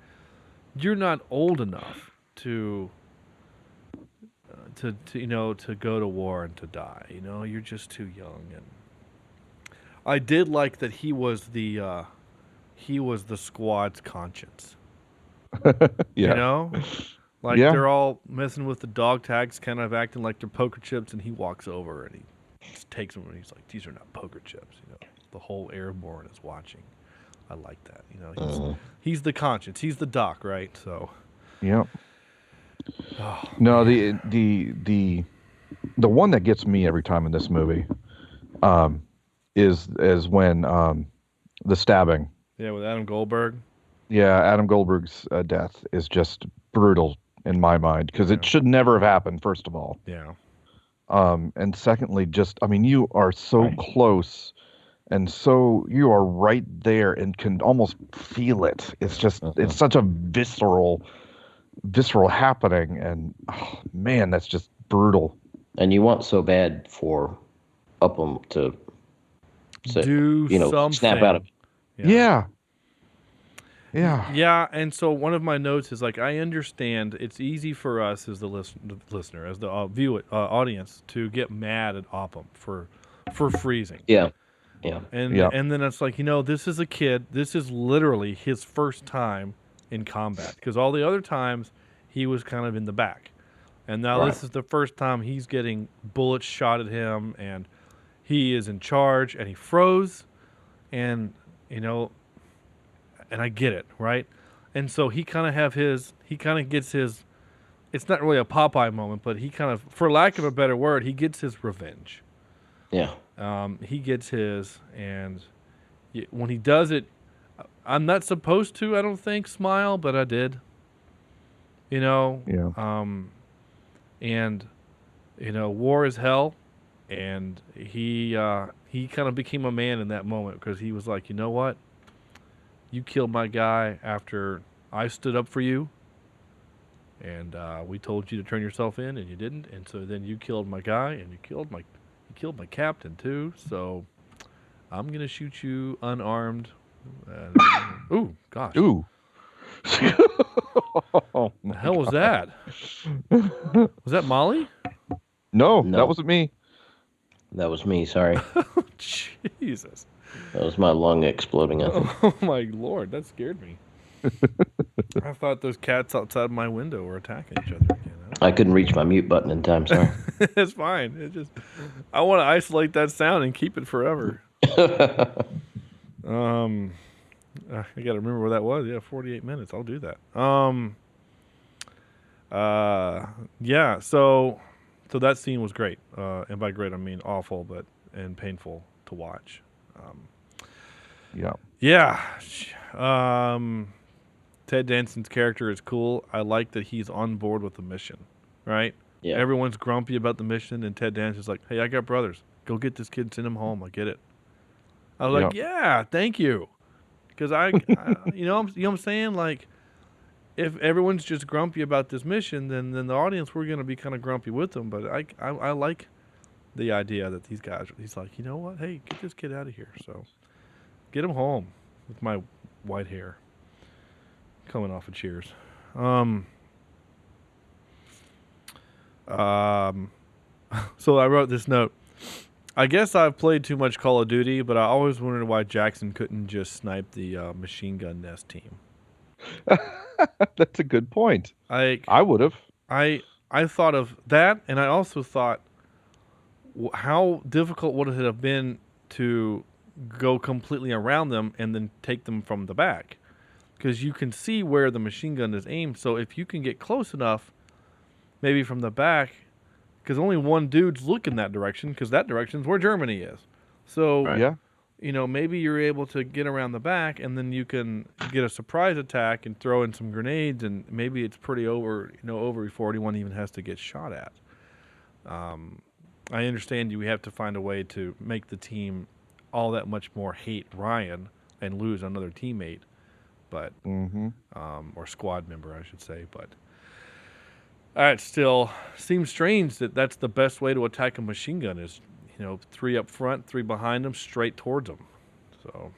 you're not old enough to go to war and to die. You know, you're just too young. And I did like that he was the squad's conscience. You know, like they're all messing with the dog tags, kind of acting like they're poker chips, and he walks over and he just takes them and he's like, "These are not poker chips." You know, the whole airborne is watching. I like that. You know, he's the conscience. He's the doc, right? So. Yep. No, the one that gets me every time in this movie, is when the stabbing. Yeah, with Adam Goldberg. Yeah, Adam Goldberg's death is just brutal in my mind because it should never have happened. First of all. Yeah. And secondly, you are so close, and so you are right there and can almost feel it. It's just it's such a visceral happening, and man, that's just brutal. And you want so bad for Upham to do something. Snap out of it. Yeah, and so one of my notes is like, I understand it's easy for us as the listener, as the audience, to get mad at Upham for freezing. Yeah. And then it's like, this is a kid. This is literally his first time in combat, because all the other times he was kind of in the back, and now this is the first time he's getting bullets shot at him, and he is in charge, and he froze, and and I get it, right? And so he kind of gets his, it's not really a Popeye moment, but he kind of, for lack of a better word, he gets his revenge. Yeah. He gets his, and when he does it, I'm not supposed to, I don't think, smile, but I did. And war is hell, and he kind of became a man in that moment because he was like, you know what? You killed my guy after I stood up for you, and we told you to turn yourself in, and you didn't, and so then you killed my guy, and you killed my captain too. So I'm gonna shoot you unarmed. Ooh, gosh. Ooh. The hell was that? Was that Molly? No, that wasn't me. That was me. Sorry. Jesus. That was my lung exploding, I think. Oh, my Lord. That scared me. I thought those cats outside my window were attacking each other again. I couldn't reach my mute button in time, sorry. It's fine. I want to isolate that sound and keep it forever. I got to remember where that was. Yeah, 48 minutes. I'll do that. Yeah, so that scene was great. And by great, I mean awful, and painful to watch. Ted Danson's character is cool. I like that he's on board with the mission, right? Yeah. Everyone's grumpy about the mission, and Ted Danson's like, "Hey, I got brothers. Go get this kid, send him home. I get it." I was like, "Yeah, thank you," because you know what I'm saying? Like, if everyone's just grumpy about this mission, then the audience, we're gonna be kind of grumpy with them. But I like the idea that these guys, he's like, you know what? Hey, get this kid out of here. So get him home with my white hair coming off of Cheers. So I wrote this note. I guess I've played too much Call of Duty, but I always wondered why Jackson couldn't just snipe the machine gun nest team. That's a good point. I would have. I thought of that, and I also thought, how difficult would it have been to go completely around them and then take them from the back? because you can see where the machine gun is aimed. So if you can get close enough, maybe from the back, because only one dude's looking that direction, because that direction is where Germany is. So, Yeah. Maybe you're able to get around the back, and then you can get a surprise attack and throw in some grenades, and maybe it's pretty over before anyone even has to get shot at. I understand you have to find a way to make the team all that much more hate Ryan and lose another teammate, but or squad member, I should say. But it still seems strange that that's the best way to attack a machine gun is, 3 up front, 3 behind them, straight towards them. So,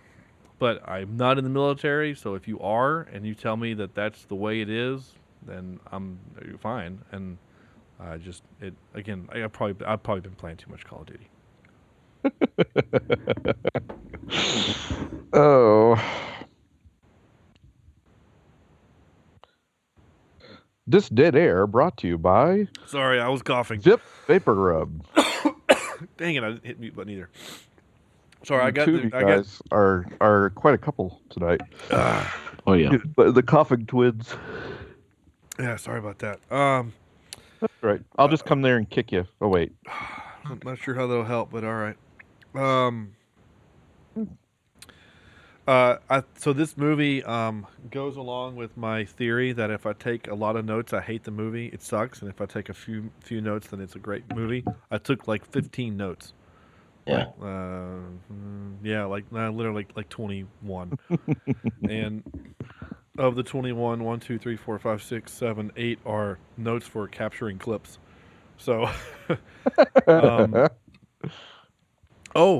but I'm not in the military, so if you are and you tell me that that's the way it is, then I'm fine. And I've probably been playing too much Call of Duty. Oh. This dead air brought to you by Sorry, I was coughing. Zip Vapor Rub. Dang it, I didn't hit mute button either. Sorry, You guys are quite a couple tonight. Oh yeah. The coughing twins. Yeah, sorry about that. That's right. I'll just come there and kick you. Oh wait. I'm not sure how that'll help, but all right. So this movie goes along with my theory that if I take a lot of notes, I hate the movie. It sucks, and if I take a few notes, then it's a great movie. I took like 15 notes. Yeah. Literally like 21. And of the 21, 1, 2, 3, 4, 5, 6, 7, 8 are notes for capturing clips. So,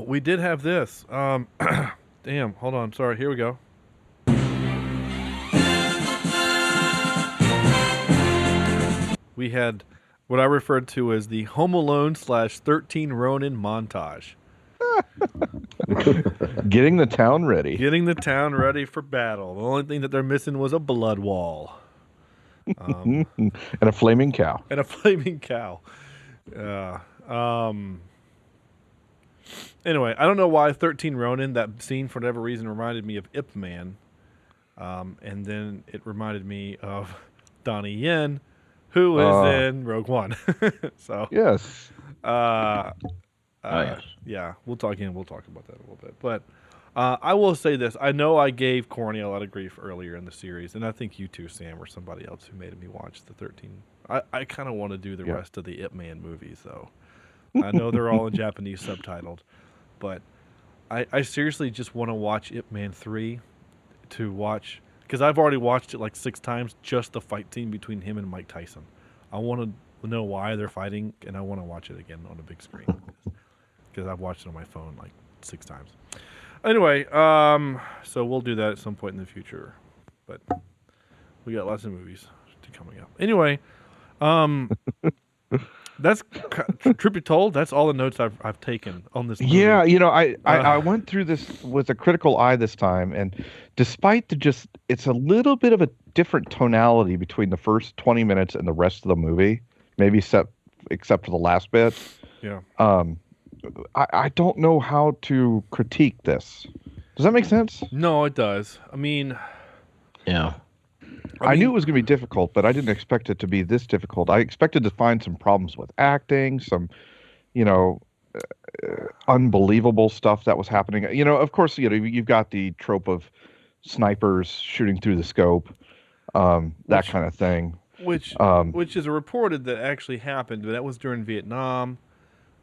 we did have this. Damn, hold on. Sorry, here we go. We had what I referred to as the Home Alone / 13 Ronin montage. Getting the town ready. Getting the town ready for battle. The only thing that they're missing was a blood wall. And a flaming cow. Anyway, I don't know why 13 Ronin, that scene for whatever reason reminded me of Ip Man. And then it reminded me of Donnie Yen, who is in Rogue One. So yes. Yes. Yeah, we'll talk about that a little bit. But I will say this. I know I gave Corny a lot of grief earlier in the series, and I think you too, Sam, or somebody else who made me watch the 13. I kind of want to do the rest of the Ip Man movies, though. I know they're all in Japanese subtitled, but I seriously just want to watch Ip Man 3 to watch, because I've already watched it like 6 times, just the fight scene between him and Mike Tyson. I want to know why they're fighting, and I want to watch it again on a big screen, because I've watched it on my phone like 6 times. Anyway, so we'll do that at some point in the future, but we got lots of movies coming up. Anyway, that's truth be told, that's all the notes I've taken on this movie. Yeah, I went through this with a critical eye this time, and despite it's a little bit of a different tonality between the first 20 minutes and the rest of the movie, maybe except for the last bit. Yeah. I don't know how to critique this. Does that make sense? No, it does. I mean, yeah. I knew it was going to be difficult, but I didn't expect it to be this difficult. I expected to find some problems with acting, some, unbelievable stuff that was happening. Of course, you've got the trope of snipers shooting through the scope, that kind of thing. Which is reported that actually happened, but that was during Vietnam.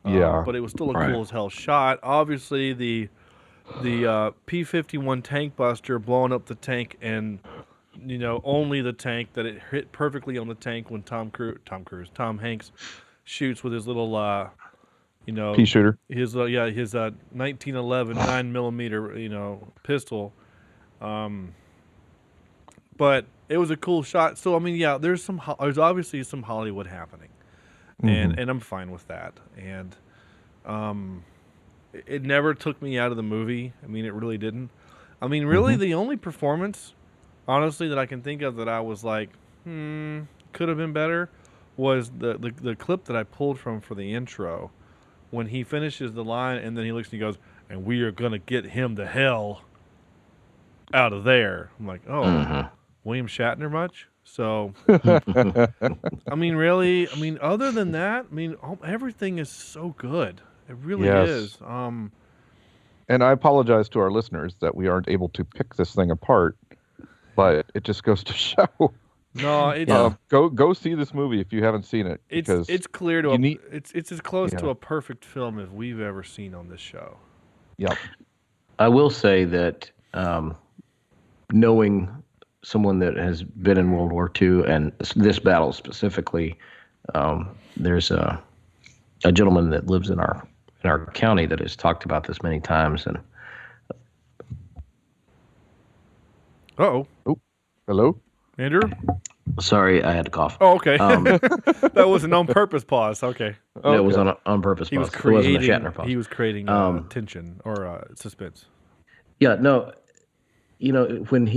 Yeah. But it was still a cool as hell shot. Obviously, the P-51 tank buster blowing up the tank, and only the tank, that it hit perfectly on the tank when Tom Hanks shoots with his little pea shooter. His 1911 9mm pistol. But it was a cool shot. So I mean, yeah, there's obviously some Hollywood happening. And I'm fine with that. And it never took me out of the movie. I mean, it really didn't. I mean, really, the only performance, honestly, that I can think of that I was like, could have been better, was the clip that I pulled from for the intro, when he finishes the line and then he looks and he goes, "And we are gonna get him to hell." out of there. I'm like, oh, William Shatner much? So, I mean, really, I mean, other than that, I mean, everything is so good. It really is. And I apologize to our listeners that we aren't able to pick this thing apart, but it just goes to show. No, it's go see this movie if you haven't seen it. Because it's clear to it's as close to a perfect film as we've ever seen on this show. Yep. I will say that knowing someone that has been in World War II and this battle specifically, there's a gentleman that lives in our county that has talked about this many times. And oh, hello, Andrew. Sorry, I had to cough. Oh, okay. That was an on purpose pause. Okay. That was on purpose. He was pause. creating. It wasn't a Shatner pause. He was creating tension or suspense. Yeah. No. You know, when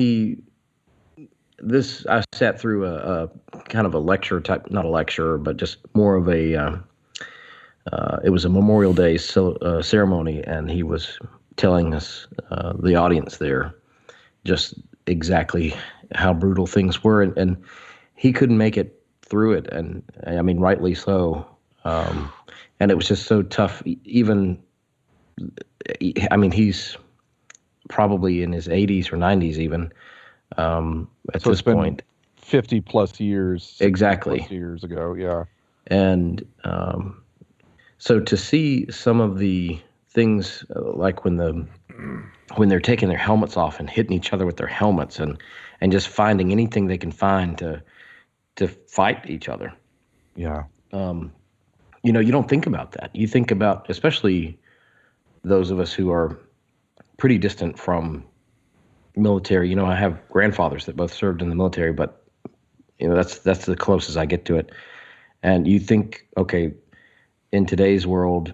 I sat through a kind of a lecture type, not a lecture, but just more of a. It was a Memorial Day ceremony, and he was telling us, the audience there, just exactly how brutal things were, and he couldn't make it through it, and I mean, rightly so. And it was just so tough. Even, I mean, he's probably in his 80s or 90s even at this point. 50 plus years. Exactly. Plus years ago, yeah. And so to see some of the things like when they're taking their helmets off and hitting each other with their helmets and just finding anything they can find to fight each other. Yeah. You know, you don't think about that. You think about, especially those of us who are pretty distant from military. You know, I have grandfathers that both served in the military, but you know, that's the closest I get to it. And you think, okay, in today's world,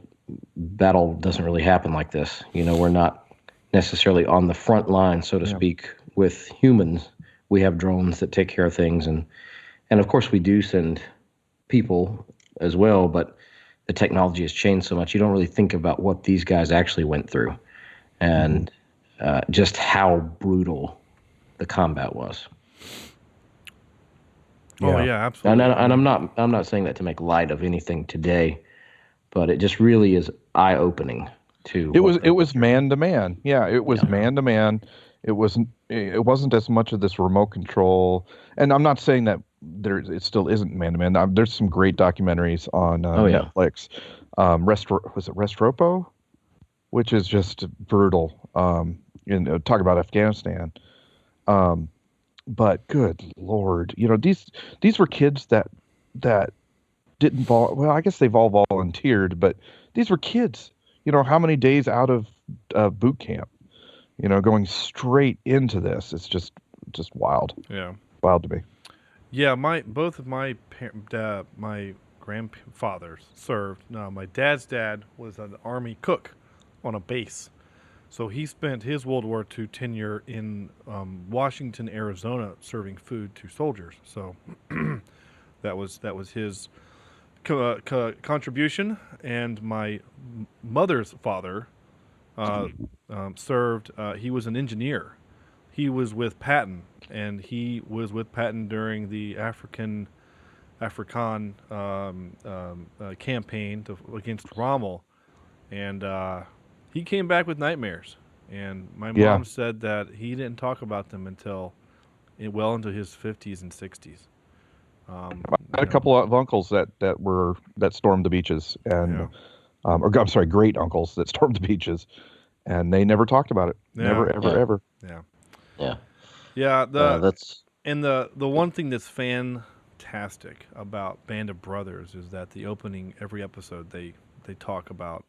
battle doesn't really happen like this. You know, we're not necessarily on the front line, so to speak, with humans. We have drones that take care of things, and of course we do send people as well, but the technology has changed so much. You don't really think about what these guys actually went through, and just how brutal the combat was. Oh yeah, absolutely. And I'm not saying that to make light of anything today, but it just really is eye-opening to. It was man to man. Yeah, it was man to man. It wasn't as much of this remote control. And I'm not saying that it still isn't man to man. There's some great documentaries on Netflix. Was it Restropo? Which is just brutal. Talk about Afghanistan. But good Lord, you know, these were kids that didn't well, I guess they've all volunteered, but these were kids, you know, how many days out of boot camp, you know, going straight into this. It's just wild. Yeah. Wild to me. Yeah. Both of my grandfathers served. No, my dad's dad was an Army cook on a base. So he spent his World War II tenure in Washington, Arizona, serving food to soldiers. So that was his contribution. And my mother's father served. He was an engineer. He was with Patton, and he was with Patton during the African campaign against Rommel, and he came back with nightmares. And my mom said that he didn't talk about them until well into his 50s and 60s. I had a couple of uncles that stormed the beaches, and I'm sorry, great uncles that stormed the beaches, and they never talked about it. Never, ever. Yeah. That's the one thing that's fantastic about Band of Brothers is that the opening every episode they talk about.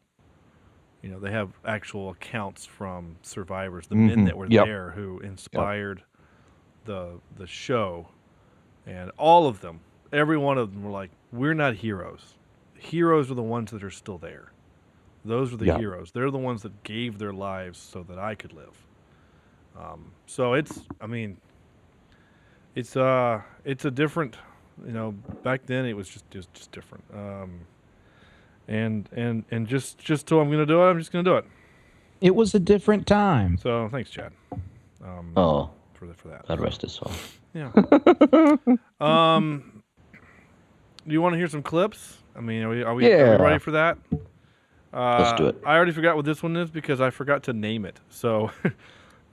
You know, they have actual accounts from survivors, the men that were there who inspired the show, and all of them, every one of them were like, "We're not heroes. Heroes are the ones that are still there. Those are the heroes. They're the ones that gave their lives so that I could live." So it's a different, you know, back then it was just different. And just so I'm going to do it, I'm just going to do it. It was a different time. So thanks, Chad. For that. God rest his soul. Yeah. Do you want to hear some clips? I mean, are we ready for that? Let's do it. I already forgot what this one is because I forgot to name it. So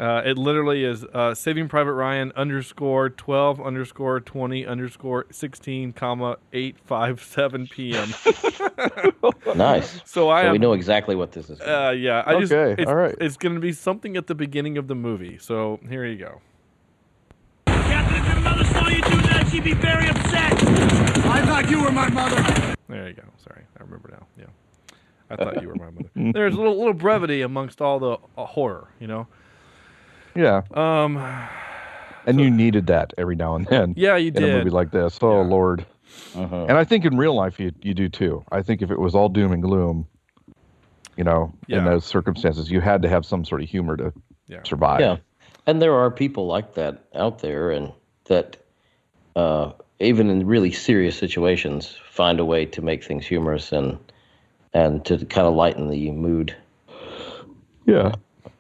it literally is Saving Private Ryan _12_20_16, 857 p.m. Nice. So we know exactly what this is. Yeah. All right. It's going to be something at the beginning of the movie. So here you go. Captain, if your mother saw you do that, she'd be very upset. I thought you were my mother. There you go. Sorry, I remember now. Yeah, I thought you were my mother. There's a little brevity amongst all the horror, you know. Yeah. And you needed that every now and then. Yeah, you did. In a movie like this. Oh, yeah. Lord. Uh-huh. And I think in real life you do too. I think if it was all doom and gloom, in those circumstances, you had to have some sort of humor to survive. Yeah. And there are people like that out there, and that even in really serious situations find a way to make things humorous and to kind of lighten the mood. Yeah.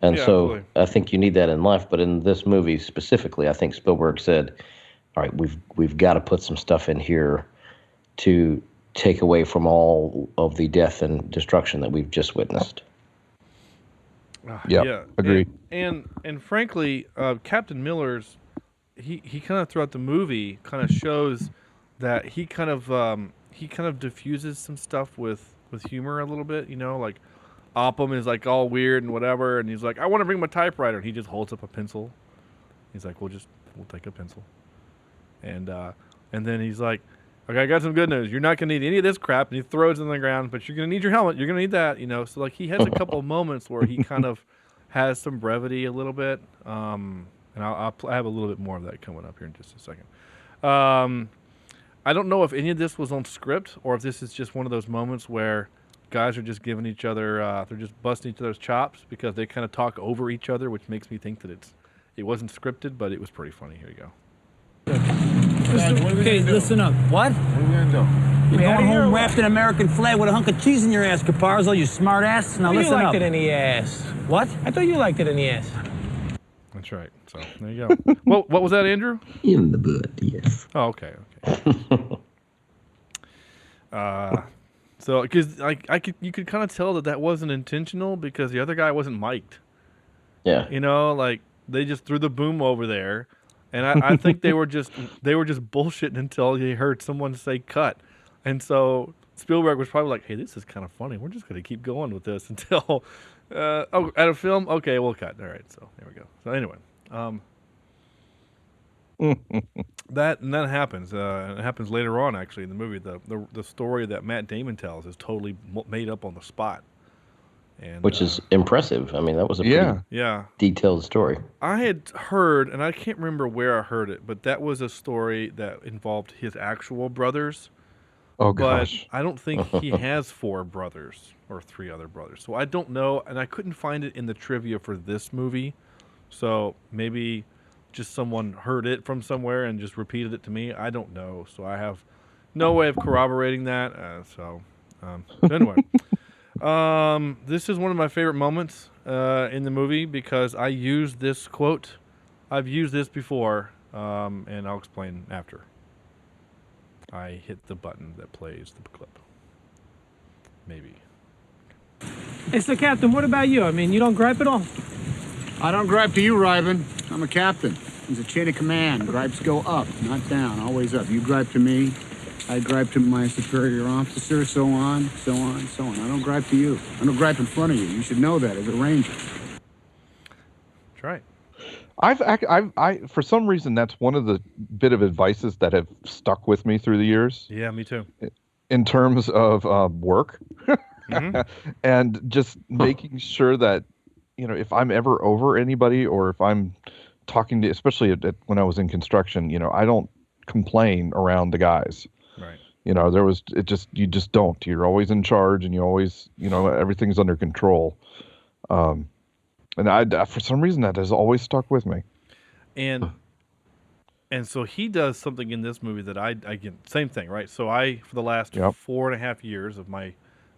And so absolutely. I think you need that in life. But in this movie specifically, I think Spielberg said, all right, we've got to put some stuff in here to take away from all of the death and destruction that we've just witnessed. Yeah, agreed. And frankly, Captain Miller's he kind of throughout the movie kind of shows that he kind of diffuses some stuff with humor a little bit. Like Oppum is like all weird and whatever, and he's like, I want to bring my typewriter, and he just holds up a pencil. He's like, we'll take a pencil, and then he's like, okay, I got some good news. You're not gonna need any of this crap, and he throws it on the ground, but you're gonna need your helmet. You're gonna need that, So like he has a couple of moments where he kind of has some brevity a little bit, and I have a little bit more of that coming up here in just a second. I don't know if any of this was on script or if this is just one of those moments where guys are just giving each other, they're just busting each other's chops because they kind of talk over each other, which makes me think that it wasn't scripted, but it was pretty funny. Here you go. Okay, listen up. What? What are we gonna do? You're going home wrapped in an American flag with a hunk of cheese in your ass, Caparzo, you smart ass. Now listen up. You liked it in the ass. What? I thought you liked it in the ass. That's right. So there you go. Well, what was that, Andrew? In the butt, yes. Oh, okay. So because you could kind of tell that wasn't intentional because the other guy wasn't mic'd. Yeah. Like they just threw the boom over there, and I think they were just bullshitting until they heard someone say cut, and so Spielberg was probably like, hey, this is kind of funny. We're just gonna keep going with this until at a film. Okay, we'll cut. All right. So there we go. So anyway. That happens. It happens later on, actually, in the movie. The story that Matt Damon tells is totally made up on the spot, and which is impressive. I mean, that was a pretty detailed story. I had heard, and I can't remember where I heard it, but that was a story that involved his actual brothers. Oh gosh! But I don't think he has 4 brothers or 3 other brothers, so I don't know, and I couldn't find it in the trivia for this movie. So maybe just someone heard it from somewhere and just repeated it to me. I don't know. So I have no way of corroborating that. Anyway, this is one of my favorite moments in the movie because I used this quote. I've used this before, and I'll explain after I hit the button that plays the clip. Maybe. Hey, so Captain, what about you? I mean, you don't gripe at all? I don't gripe to you, Ryben. I'm a captain. There's a chain of command. Gripes go up, not down, always up. You gripe to me, I gripe to my superior officer, so on, so on, so on. I don't gripe to you. I don't gripe in front of you. You should know that as a ranger. That's right. I for some reason, that's one of the bit of advices that have stuck with me through the years. Yeah, me too. In terms of work, and just making sure that, if I'm ever over anybody or if I'm talking to, especially when I was in construction, I don't complain around the guys. Right. You just don't. You're always in charge and you always, everything's under control. And I for some reason that has always stuck with me. And so he does something in this movie that I again, same thing, right? So for the last 4.5 years of my,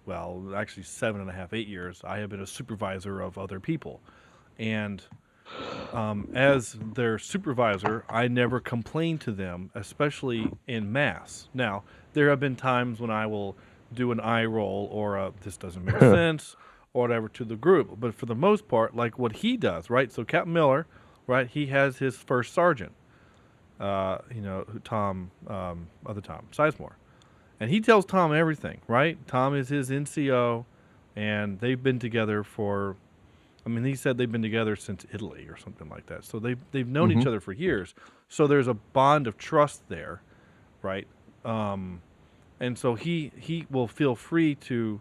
actually 7.5, 8 years, I have been a supervisor of other people. And as their supervisor, I never complain to them, especially in mass. Now, there have been times when I will do an eye roll or a, this doesn't make sense or whatever to the group. But for the most part, like what he does, right? So Captain Miller, right, he has his first sergeant, Tom, other Tom, Sizemore. And he tells Tom everything, right? Tom is his NCO, and they've been together for, he said they've been together since Italy or something like that. So they've known each other for years. So there's a bond of trust there, right? And so he will feel free to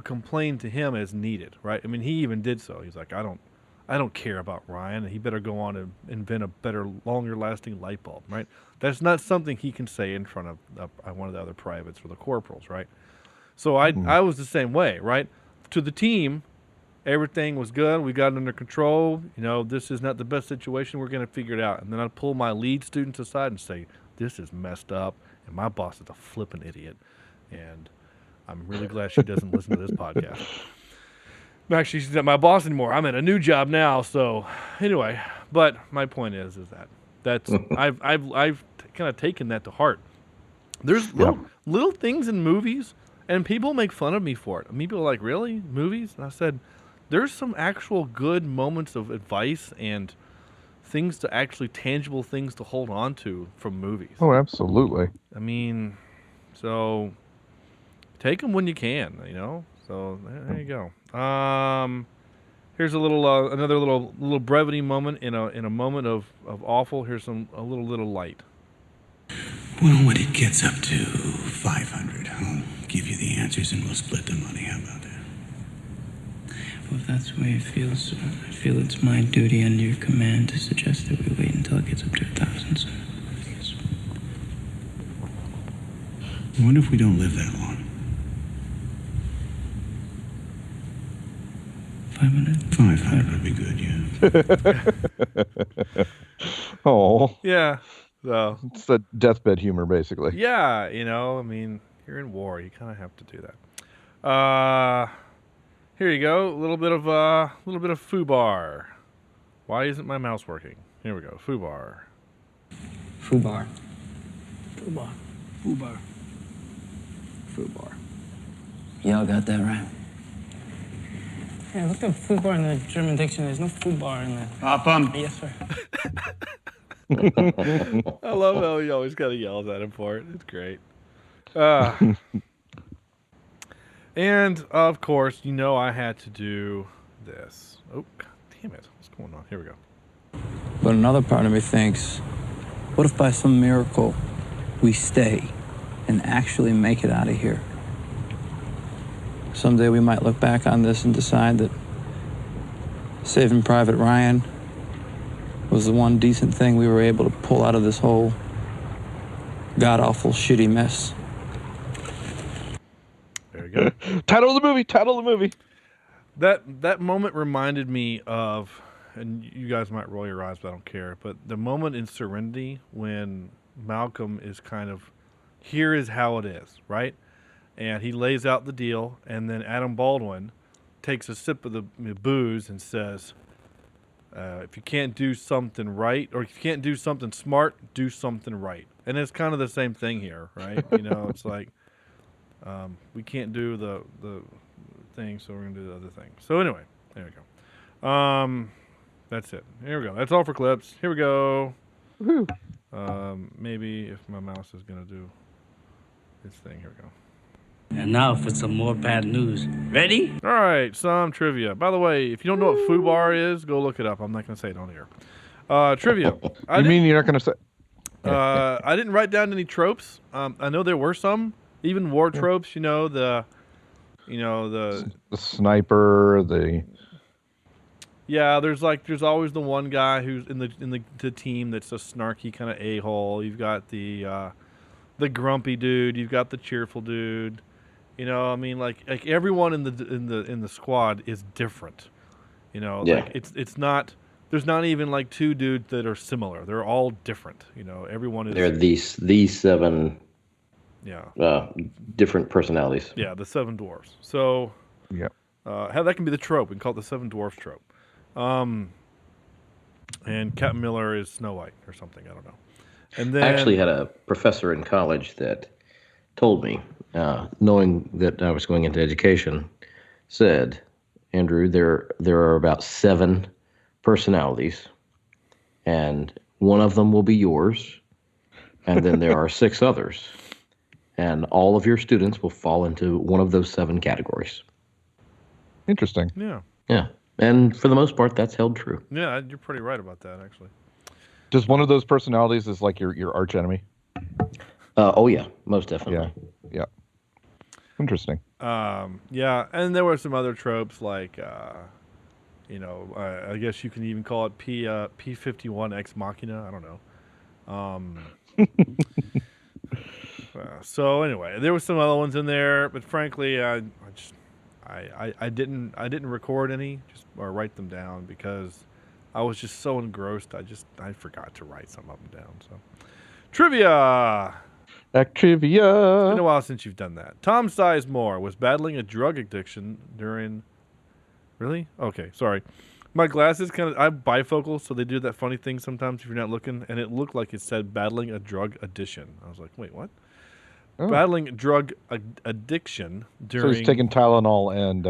complain to him as needed, right? I mean, he even did so. He's like, I don't care about Ryan, and he better go on and invent a better, longer-lasting light bulb, right? That's not something he can say in front of one of the other privates or the corporals, right? So I was the same way, right? To the team, everything was good. We got it under control. This is not the best situation. We're going to figure it out. And then I'd pull my lead students aside and say, this is messed up, and my boss is a flippin' idiot. And I'm really glad she doesn't listen to this podcast. Actually, she's not my boss anymore. I'm at a new job now. So anyway, but my point is that's I've kind of taken that to heart. There's little things in movies, and people make fun of me for it. People are like, really? Movies? And I said, there's some actual good moments of advice and things to actually tangible things to hold on to from movies. Oh, absolutely. So take them when you can, So there you go. Here's a little another little brevity moment in a moment of awful. Here's a little light. Well, when it gets up to 500, I'll give you the answers and we'll split the money. How about that? Well, if that's the way it feels, I feel it's my duty under your command to suggest that we wait until it gets up to 1,000. So, yes. What if we don't live that long? 500? 500 would be good, yeah. Oh. Yeah. So it's the deathbed humor, basically. Yeah, you're in war. You kind of have to do that. Here you go. A little bit of foobar. Why isn't my mouse working? Here we go. Foobar. Foobar. Foobar. Foobar. Foobar. Y'all got that right? Yeah, look up foobar in the German dictionary. There's no foobar in there. Papa. Yes, sir. I love how he always kind of yells at him for it. It's great. And, of course, I had to do this. Oh, God damn it. What's going on? Here we go. But another part of me thinks, what if by some miracle we stay and actually make it out of here? Someday we might look back on this and decide that Saving Private Ryan was the one decent thing we were able to pull out of this whole god-awful shitty mess. There you go. Title of the movie. That moment reminded me of, and you guys might roll your eyes, but I don't care, but the moment in Serenity when Malcolm is kind of, here is how it is, right? And he lays out the deal, and then Adam Baldwin takes a sip of the booze and says, if you can't do something right, or if you can't do something smart, do something right. And it's kind of the same thing here, right? It's like, we can't do the thing, so we're going to do the other thing. So anyway, there we go. That's it. Here we go. That's all for clips. Here we go. Woohoo. Maybe if my mouse is going to do its thing. Here we go. And now for some more bad news. Ready? All right, some trivia. By the way, if you don't know what foobar is, go look it up. I'm not going to say it on here. Trivia. You mean you're not going to say? I didn't write down any tropes. I know there were some, even war tropes. The sniper. Yeah, there's always the one guy who's in the team that's a snarky kind of a-hole. You've got the grumpy dude. You've got the cheerful dude. Like everyone in the squad is different. Like it's not. There's not even like two dudes that are similar. They're all different. Everyone is. They're these seven. Yeah. Different personalities. Yeah, the seven dwarfs. So. Yeah. How that can be the trope. We can call it the seven dwarfs trope. And Captain Miller is Snow White or something. I don't know. And then I actually had a professor in college that told me, knowing that I was going into education, said, Andrew, there are about 7 personalities, and one of them will be yours, and then there are 6 others, and all of your students will fall into one of those 7 categories. Interesting. Yeah. Yeah. And for the most part, that's held true. Yeah, you're pretty right about that, actually. Just one of those personalities is like your arch enemy. Oh yeah, most definitely. Yeah. Interesting. Yeah, and there were some other tropes like, I guess you can even call it P-51 Ex Machina. I don't know. So anyway, there were some other ones in there, but frankly, I didn't record any or write them down because I was just so engrossed. I forgot to write some of them down. So trivia. Trivia. It's been a while since you've done that. Tom Sizemore was battling a drug addiction during... Really? Okay, sorry. My glasses I'm bifocal, so they do that funny thing sometimes if you're not looking, and it looked like it said battling a drug addiction. I was like, wait, what? Oh. Battling drug addiction during... So he's taking Tylenol and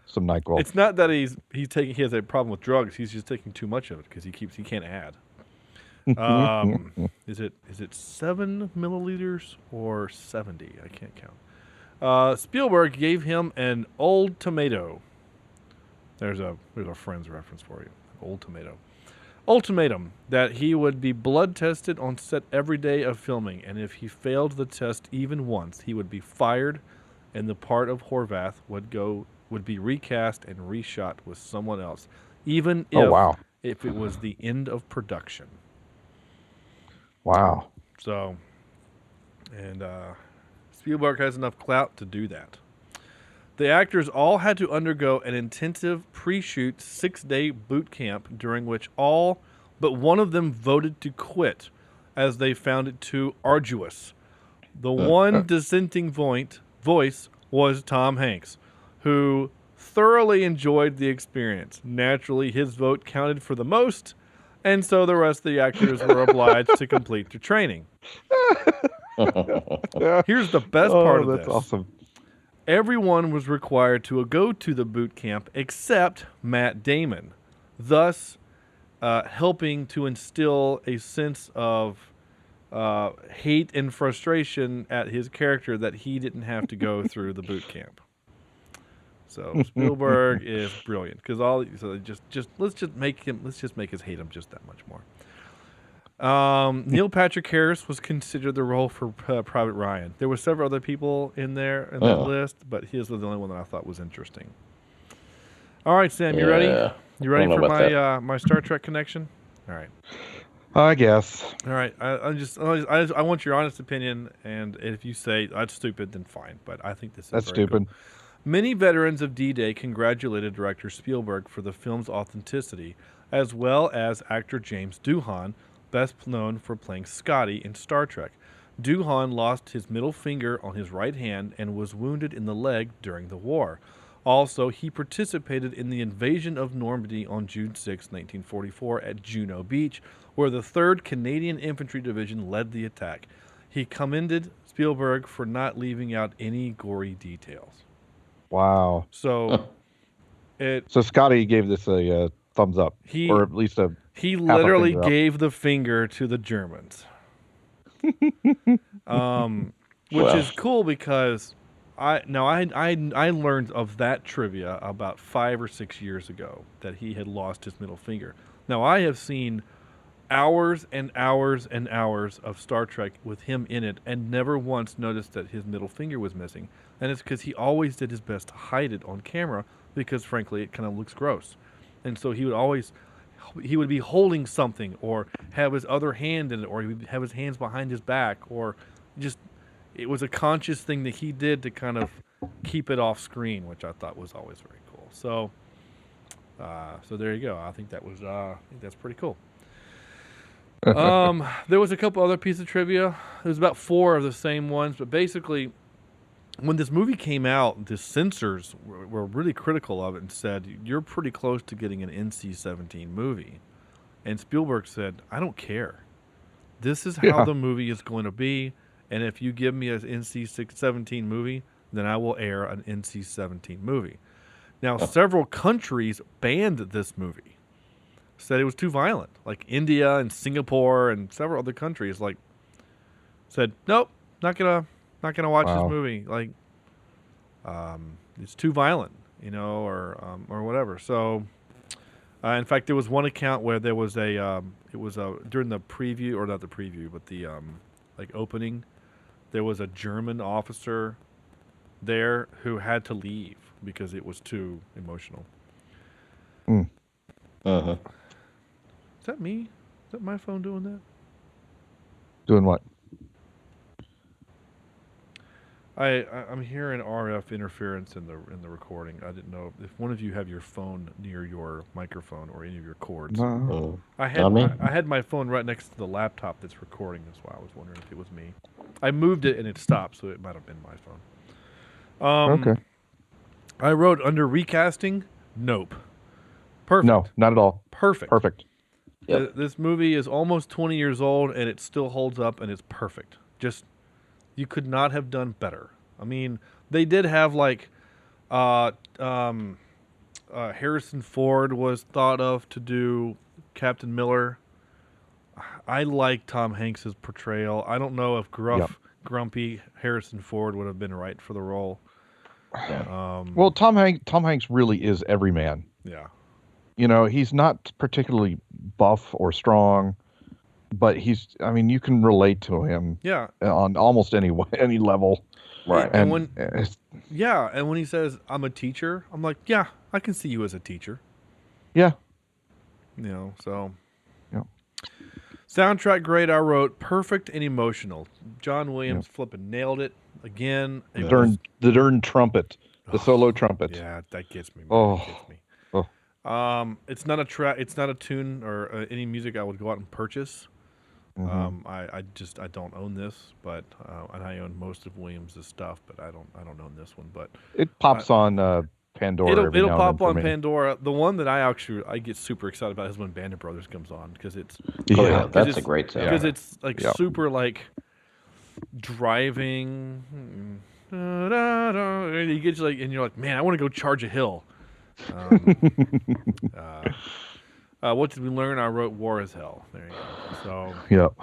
some NyQuil. It's not that he has a problem with drugs. He's just taking too much of it because he can't add. Is it 7 milliliters or 70? I can't count. Spielberg gave him an old tomato. There's a Friends reference for you. Old tomato. Ultimatum that he would be blood tested on set every day of filming, and if he failed the test even once, he would be fired, and the part of Horvath would be recast and reshot with someone else, even if it was the end of production. Wow. So, and Spielberg has enough clout to do that. The actors all had to undergo an intensive pre-shoot 6-day boot camp during which all but one of them voted to quit as they found it too arduous. The one dissenting voice was Tom Hanks, who thoroughly enjoyed the experience. Naturally, his vote counted for the most, and so the rest of the actors were obliged to complete their training. Here's the best part of this. That's awesome. Everyone was required to go to the boot camp except Matt Damon, thus helping to instill a sense of hate and frustration at his character that he didn't have to go through the boot camp. So Spielberg is brilliant because let's just make us hate him just that much more. Neil Patrick Harris was considered the role for Private Ryan. There were several other people in there in that list, but his was the only one that I thought was interesting. All right, Sam, you ready? You ready for my Star Trek connection? All right. I guess. All right. I want your honest opinion, and if you say that's stupid, then fine. But I think this is that's very stupid. Cool. Many veterans of D-Day congratulated director Spielberg for the film's authenticity, as well as actor James Doohan, best known for playing Scotty in Star Trek. Doohan lost his middle finger on his right hand and was wounded in the leg during the war. Also, he participated in the invasion of Normandy on June 6, 1944 at Juno Beach, where the 3rd Canadian Infantry Division led the attack. He commended Spielberg for not leaving out any gory details. Wow. So Scotty gave this a thumbs up, or at least he literally gave the finger to the Germans, which is cool because I learned of that trivia about 5 or 6 years ago that he had lost his middle finger. Now I have seen hours and hours and hours of Star Trek with him in it and never once noticed that his middle finger was missing. And it's because he always did his best to hide it on camera because, frankly, it kind of looks gross. And so he would be holding something or have his other hand in it or he would have his hands behind his back or just it was a conscious thing that he did to kind of keep it off screen, which I thought was always very cool. So there you go. I think that's pretty cool. There was a couple other pieces of trivia. There's about 4 of the same ones, but basically when this movie came out, the censors were really critical of it and said, you're pretty close to getting an NC-17 movie. And Spielberg said, I don't care. This is how the movie is going to be. And if you give me an NC-17 movie, then I will air an NC-17 movie. Now, several countries banned this movie. Said it was too violent. Like India and Singapore and several other countries said, nope, not gonna watch this movie. Like, it's too violent, or whatever. So, in fact, there was one account where there was during the preview, or not the preview, but the opening, there was a German officer there who had to leave because it was too emotional. Uh-huh. Is that me? Is that my phone doing that? Doing what? I'm hearing RF interference in the recording. I didn't know if one of you have your phone near your microphone or any of your cords. No. I had my phone right next to the laptop that's recording. That's why I was wondering if it was me. I moved it and it stopped, so it might have been my phone. Okay. I wrote under recasting, nope. Perfect. No, not at all. Perfect. Yep. This movie is almost 20 years old and it still holds up and it's perfect. Just, you could not have done better. I mean, they did have Harrison Ford was thought of to do Captain Miller. I like Tom Hanks's portrayal. I don't know if grumpy Harrison Ford would have been right for the role. Well, Tom Hanks really is everyman. Yeah. He's not particularly buff or strong, but you can relate to him. Yeah. On almost any level. Right. And when he says, I'm a teacher, I'm like, yeah, I can see you as a teacher. Yeah. So. Yeah. Soundtrack great, I wrote. Perfect and emotional. John Williams flipping nailed it again. The darn trumpet. The solo trumpet. Yeah, that gets me. Man. That gets me. It's not a track. It's not a tune or any music I would go out and purchase. Mm-hmm. I don't own this, but and I own most of Williams' stuff, but I don't own this one. But it pops on Pandora. It'll pop on Pandora. The one that I get super excited about is when Band of Brothers comes on because it's that's a great sound. Because it's super driving. And you get and you're like, man, I want to go charge a hill. What did we learn? I wrote War is Hell. There you go.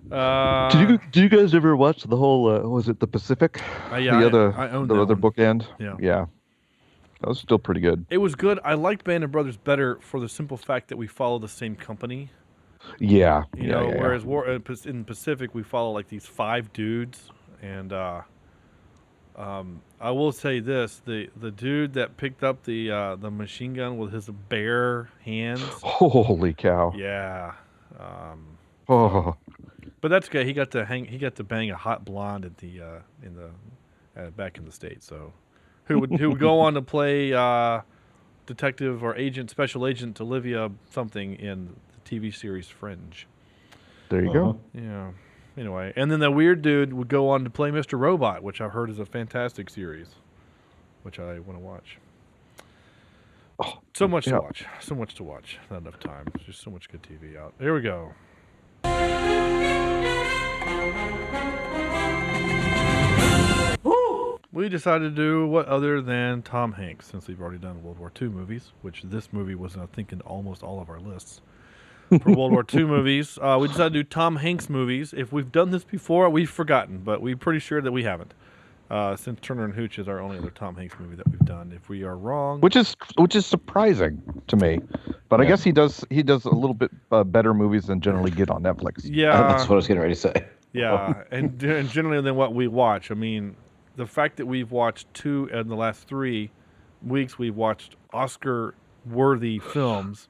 So, did you guys ever watch the whole? Was it the Pacific? Yeah, I owned the other bookend. Yeah, that was still pretty good. It was good. I liked Band of Brothers better for the simple fact that we follow the same company. Yeah, whereas in Pacific we follow these 5 dudes, and I will say this: the dude that picked up the machine gun with his bare hands. Holy cow! Yeah. But that's okay. He got to bang a hot blonde at back in the States. So, who would go on to play detective or special agent Olivia something in the TV series Fringe. There you go. Yeah. Anyway, and then the weird dude would go on to play Mr. Robot, which I've heard is a fantastic series, which I want to watch. So much to watch. So much to watch. Not enough time. There's just so much good TV out. Here we go. We decided to do what other than Tom Hanks, since we've already done World War II movies, which this movie was, I think, in almost all of our lists. For World War II movies, we decided to do Tom Hanks movies. If we've done this before, we've forgotten, but we're pretty sure that we haven't. Since Turner and Hooch is our only other Tom Hanks movie that we've done. If we are wrong, which is surprising to me, but I guess he does a little bit better movies than generally get on Netflix. Yeah, that's what I was getting ready to say. Yeah, and generally than what we watch. I mean, the fact that we've watched 2 in the last 3 weeks, we've watched Oscar-worthy films.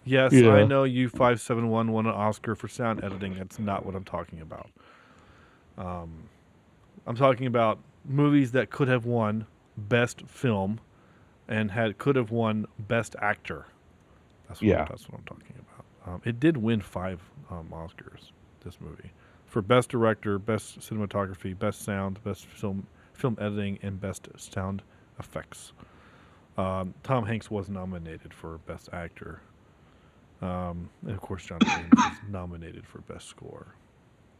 Yes, I know U571 won an Oscar for sound editing. That's not what I'm talking about. I'm talking about movies that could have won Best Film and could have won Best Actor. That's what I'm talking about. It did win 5 Oscars, this movie, for Best Director, Best Cinematography, Best Sound, Best Film Editing, and Best Sound Effects. Tom Hanks was nominated for Best Actor. And of course, John Williams was nominated for Best Score.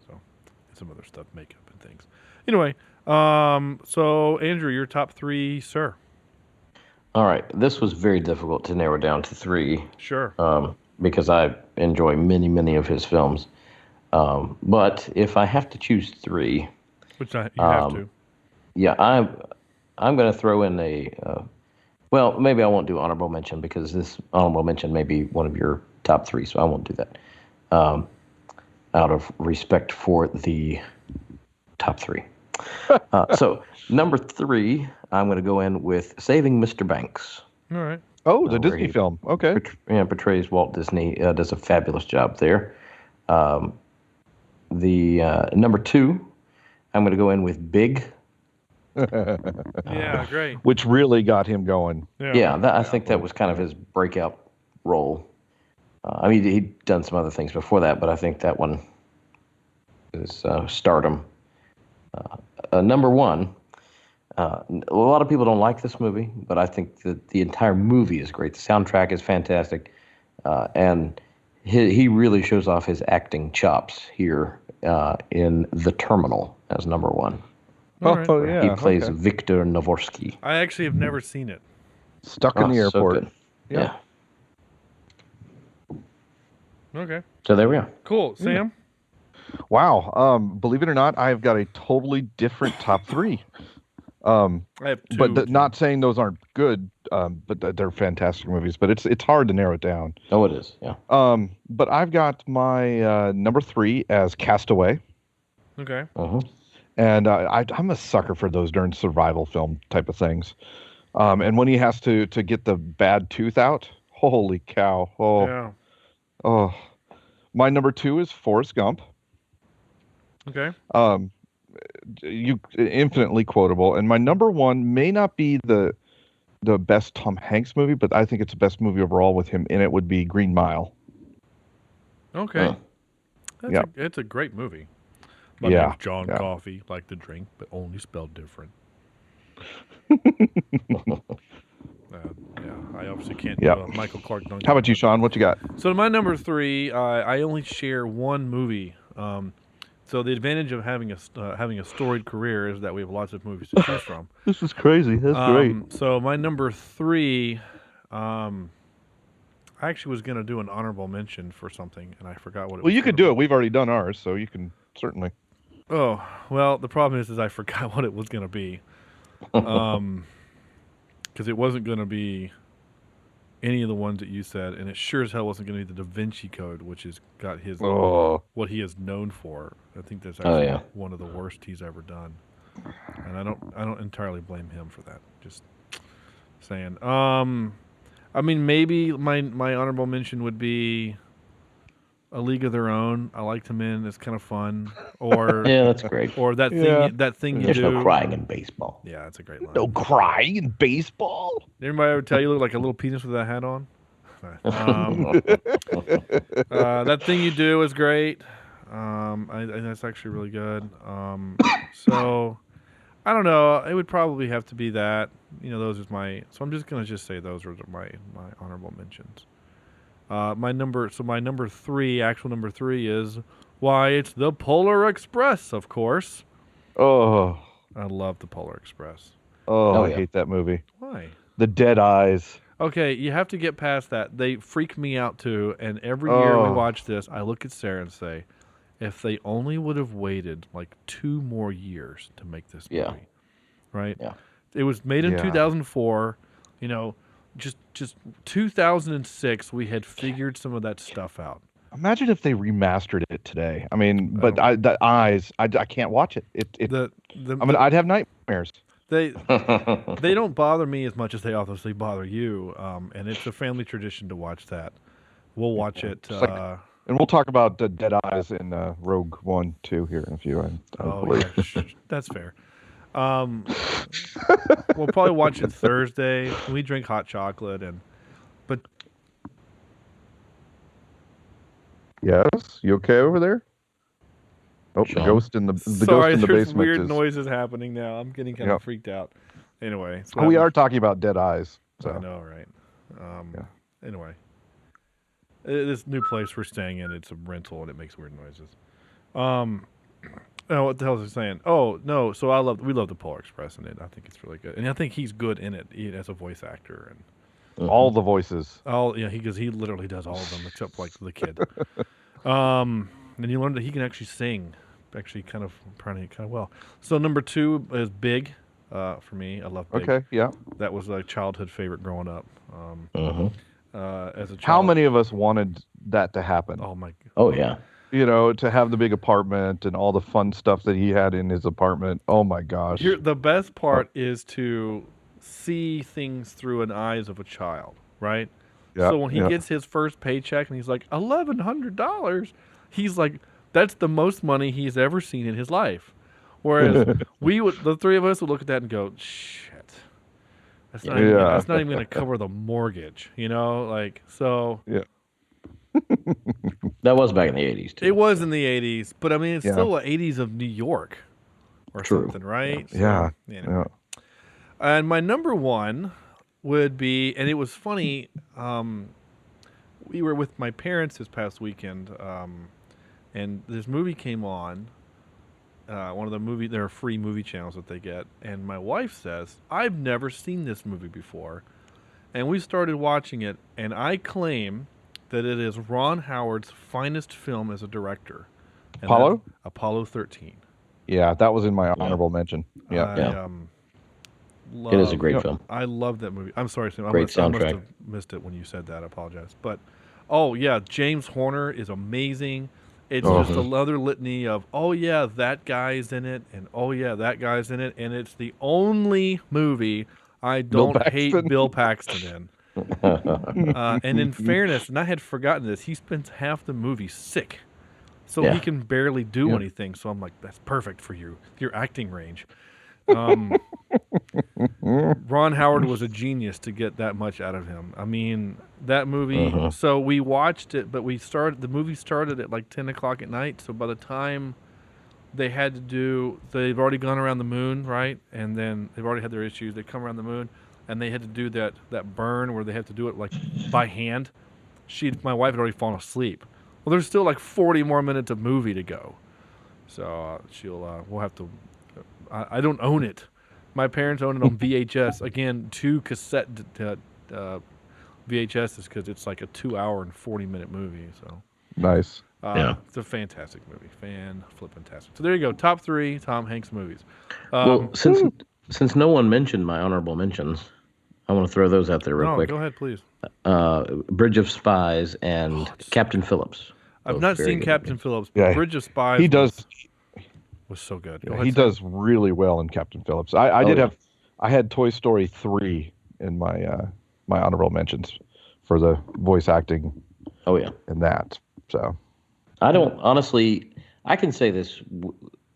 So, and some other stuff, makeup and things. Anyway, so Andrew, your top three, sir. All right. This was very difficult to narrow down to three. Sure. Because I enjoy many, many of his films. But if I have to choose three, which you have to, yeah, I'm going to throw in a. Well, maybe I won't do honorable mention because this honorable mention may be one of your top three, so I won't do that. Out of respect for the top three. So number three, I'm going to go in with Saving Mr. Banks. All right. Oh, the Disney film. Okay. Portrays Walt Disney. Does a fabulous job there. The number two, I'm going to go in with Big. Yeah, great. Which really got him going. I think that was kind of his breakout role. I mean, he'd done some other things before that, but I think that one is stardom. Number one, a lot of people don't like this movie, but I think that the entire movie is great. The soundtrack is fantastic, and he really shows off his acting chops here in The Terminal as number one. Right. Oh, yeah. He plays Victor Navorsky. I actually have never seen it. Stuck in the airport. So yeah. Okay. So there we are. Cool. Sam? Wow. Believe it or not, I've got a totally different top three. I have two. But not saying those aren't good, but they're fantastic movies. But it's hard to narrow it down. Oh, it is. Yeah. But I've got my number three as Castaway. Okay. And I'm a sucker for those darn survival film type of things. And when he has to get the bad tooth out, holy cow! Oh, my number two is Forrest Gump. Okay. You infinitely quotable, and my number one may not be the best Tom Hanks movie, but I think it's the best movie overall with him in it. Would be Green Mile. Okay. It's a great movie. My name's John Coffey, like the drink, but only spelled different. I obviously can't do a Michael Clark Duncan. How about you, Sean? What you got? So my number three, I only share one movie. So the advantage of having a storied career is that we have lots of movies to choose from. This is crazy. That's great. So my number three, I actually was going to do an honorable mention for something, and I forgot what it was. Well, you could do it. We've already done ours, so you can certainly. Oh, well, the problem is I forgot what it was going to be. Because it wasn't going to be any of the ones that you said, and it sure as hell wasn't going to be the Da Vinci Code, which has got his what he is known for. I think that's actually one of the worst he's ever done, and I don't entirely blame him for that. Just saying. I mean, maybe my honorable mention would be A League of Their Own. I liked him in. It's kind of fun. Or that's great. Or that thing you There's do. no crying in baseball. Yeah, that's a great line. No crying in baseball. Did anybody ever tell you look like a little penis with that hat on? That thing you do is great. That's actually really good. So I don't know. It would probably have to be that. Those is my. So I'm just gonna say those are my honorable mentions. My number three, actual number three is why it's the Polar Express, of course. Oh, I love the Polar Express. Oh, I hate that movie. Why? The dead eyes. Okay, you have to get past that. They freak me out too, and every year we watch this, I look at Sarah and say, if they only would have waited like 2 more years to make this movie. Right? Yeah. It was made in 2004, just 2006 we had figured some of that stuff out. Imagine if they remastered it today. I mean, but the eyes, I can't watch it. I'd have nightmares. They don't bother me as much as they obviously bother you, and it's a family tradition to watch that. We'll watch it. And we'll talk about Dead Eyes in Rogue One 2 here in a few. That's fair. We'll probably watch it Thursday. We drink hot chocolate, but yes, you okay over there? Oh, the ghost in the basement. There's weird noises happening now. I'm getting kind of freaked out. Anyway, we are talking about Dead Eyes. So. I know, right? Anyway, This new place we're staying in, it's a rental and it makes weird noises. Oh, what the hell is he saying? Oh no, so we love the Polar Express in it. I think it's really good, and I think he's good in it as a voice actor and all the voices. He literally does all of them except like the kid. And you learn that he can actually sing, kind of well. So number 2 is Big, for me. I love Big. Okay, yeah. That was a childhood favorite growing up. As a child. How many of us wanted that to happen? Oh my. Oh yeah. To have the big apartment and all the fun stuff that he had in his apartment. Oh my gosh. The best part is to see things through an eyes of a child, right? Yeah, so when he gets his first paycheck and he's like, $1,100, he's like, that's the most money he's ever seen in his life. Whereas the three of us would look at that and go, shit. That's not even going to cover the mortgage, so. Yeah. That was back in the 80s, too. It was in the 80s, but I mean, it's still the 80s of New York or something, right? Yeah. So, anyway. And my number 1 would be, and it was funny, we were with my parents this past weekend, and this movie came on, one of there are free movie channels that they get, and my wife says, I've never seen this movie before. And we started watching it, and I claim that it is Ron Howard's finest film as a director. Apollo? Apollo 13. Yeah, that was in my honorable mention. Yeah. It is a great film. I love that movie. I'm sorry, Sam. Great soundtrack. I must have missed it when you said that. I apologize. But, oh, yeah, James Horner is amazing. It's just another litany of, oh, yeah, that guy's in it, and oh, yeah, that guy's in it. And it's the only movie I don't hate Bill Paxton in. And in fairness, and I had forgotten this, he spends half the movie sick. So he can barely do anything. So I'm like, that's perfect for your acting range. Ron Howard was a genius to get that much out of him. I mean, that movie, so we watched it, but the movie started at like 10 o'clock at night. So by the time they've already gone around the moon, right? And then they've already had their issues. They come around the moon, and they had to do that burn where they have to do it like by hand. My wife had already fallen asleep. Well, there's still like 40 more minutes of movie to go. So we'll have to, I don't own it. My parents own it on VHS. Again, 2 cassette VHSs because it's like a 2-hour and 40-minute movie. So nice. It's a fantastic movie. Fan-flippin-tastic. So there you go. Top 3 Tom Hanks movies. Well, since no one mentioned my honorable mentions, I want to throw those out there real quick. Go ahead, please. Bridge of Spies and Captain Phillips. I've not seen Captain Phillips, but Bridge of Spies was so good. He does really well in Captain Phillips. I had Toy Story 3 in my my honorable mentions for the voice acting. Oh yeah, in that. So I don't honestly. I can say this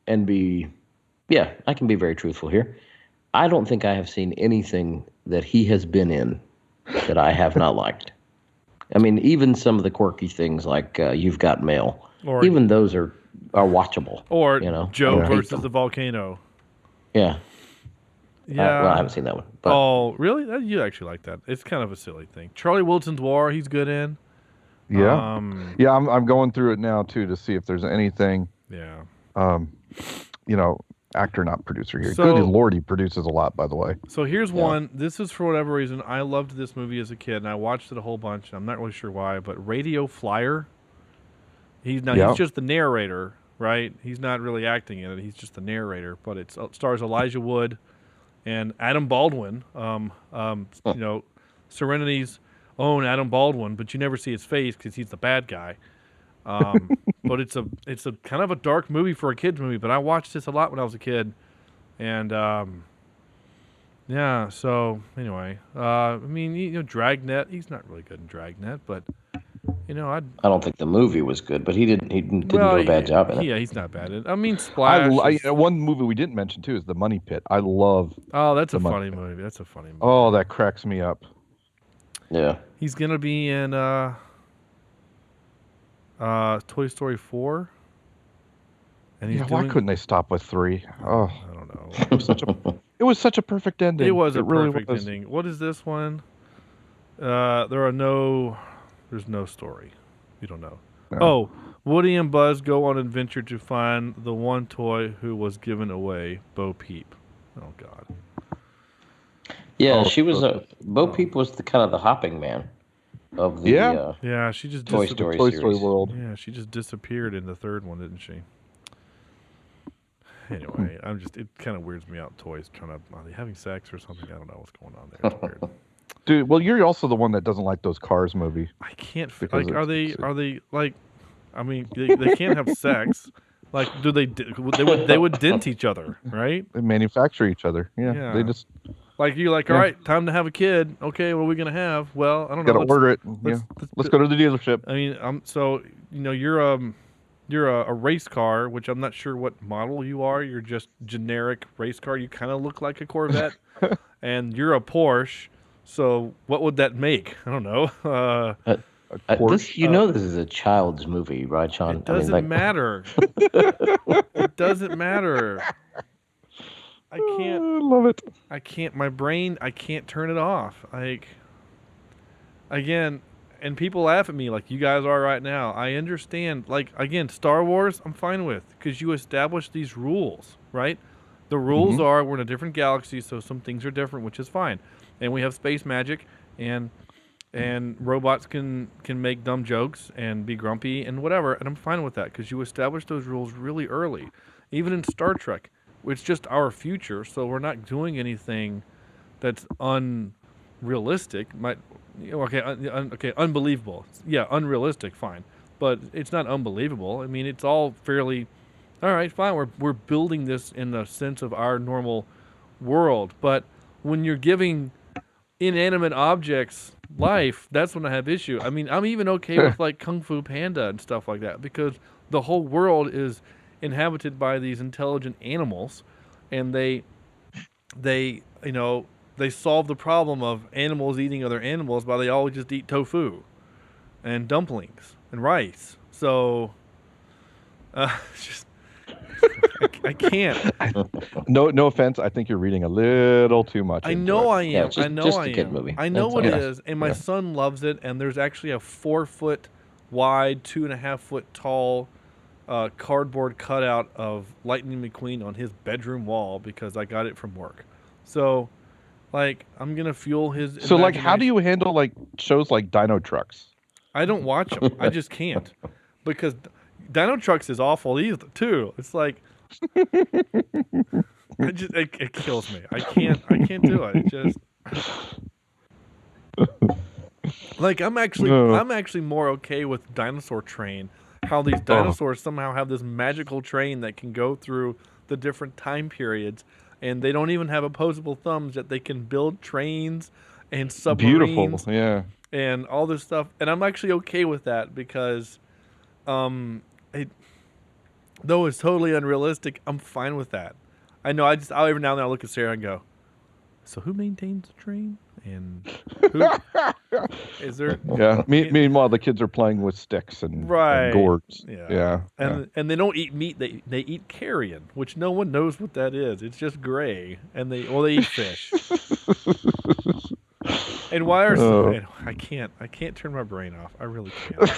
and I can be very truthful here. I don't think I have seen anything that he has been in that I have not liked. I mean, even some of the quirky things like You've Got Mail, even those are watchable. Or Joe versus the Volcano. Yeah. Yeah. Well, I haven't seen that one. But. Oh, really? You actually like that? It's kind of a silly thing. Charlie Wilson's War, he's good in. Yeah. I'm going through it now too to see if there's anything. Yeah. Actor, not producer here. So, good Lord, he produces a lot, by the way. So here's one. This is for whatever reason. I loved this movie as a kid, and I watched it a whole bunch. I'm not really sure why, but Radio Flyer. He's just the narrator, right? He's not really acting in it. He's just the narrator. But it stars Elijah Wood and Adam Baldwin. Serenity's own Adam Baldwin, but you never see his face because he's the bad guy. But it's a kind of a dark movie for a kid's movie. But I watched this a lot when I was a kid, and So anyway, Dragnet. He's not really good in Dragnet, but I don't think the movie was good, but he didn't do a bad job in it. Yeah, he's not bad at it. Splash. One movie we didn't mention too is The Money Pit. I love. Oh, that's a funny movie. That's a funny movie. Oh, that cracks me up. Yeah. He's gonna be in Toy Story 4. And why couldn't they stop with 3? Oh, I don't know. It was such a perfect ending. It was a perfect ending. What is this one? There's no story. You don't know. No. Oh, Woody and Buzz go on adventure to find the one toy who was given away, Bo Peep. Oh, God. Yeah, she was Bo Peep was the kind of the hopping man of the yeah, she just Toy Story Toy series. Story world. Yeah, she just disappeared in the third one, didn't she? Anyway, it kind of weirds me out. Toys are they having sex or something? I don't know what's going on there. It's weird. Dude, well, you're also the one that doesn't like those Cars movie. I can't. Because Like, are they like? I mean, they can't have sex. Like, do they? They would dent each other, right? They manufacture each other. Yeah. They just like all right, time to have a kid. Okay, what are we gonna have? Well, I don't know. gotta order it. Let's go to the dealership. I mean, so you're a race car, which I'm not sure what model you are. You're just generic race car. You kind of look like a Corvette, and you're a Porsche. So what would that make? I don't know. This is a child's movie, right, Sean? It doesn't matter. It doesn't matter. I can't. I love it. I can't. My brain. I can't turn it off. Like, again, and people laugh at me like you guys are right now. I understand. Like, again, Star Wars, I'm fine with because you establish these rules, right? The rules are we're in a different galaxy, so some things are different, which is fine. And we have space magic, and robots can make dumb jokes and be grumpy and whatever, and I'm fine with that because you establish those rules really early. Even in Star Trek, it's just our future, so we're not doing anything that's unrealistic. Unbelievable. Yeah, unrealistic, fine. But it's not unbelievable. I mean, it's all fairly, all right, fine. We're building this in the sense of our normal world. But when you're giving inanimate objects life, that's when I have issue. I mean, I'm even okay with like Kung Fu Panda and stuff like that because the whole world is inhabited by these intelligent animals, and they solve the problem of animals eating other animals by they all just eat tofu and dumplings and rice. So just I can't. No offense. I think you're reading a little too much. I know I am. Yeah, just a kid movie. I know what it is, and my son loves it. And there's actually a 4-foot wide, 2.5-foot tall cardboard cutout of Lightning McQueen on his bedroom wall because I got it from work. So, like, I'm gonna fuel his. So, like, how do you handle like shows like Dino Trucks? I don't watch them. I just can't because Dino Trucks is awful either too. It's like it kills me. I can't do it. It just like I'm actually more okay with Dinosaur Train. How these dinosaurs somehow have this magical train that can go through the different time periods, and they don't even have opposable thumbs, yet they can build trains and submarines. Beautiful, yeah. And all this stuff. And I'm actually okay with that because though it's totally unrealistic, I'm fine with that. I know I'll every now and then I'll look at Sarah and go, so who maintains the train? And who is there? Yeah. Meanwhile, the kids are playing with sticks and gourds. Yeah. And they don't eat meat. They eat carrion, which no one knows what that is. It's just gray. And they eat fish. And why are I can't turn my brain off. I really can't.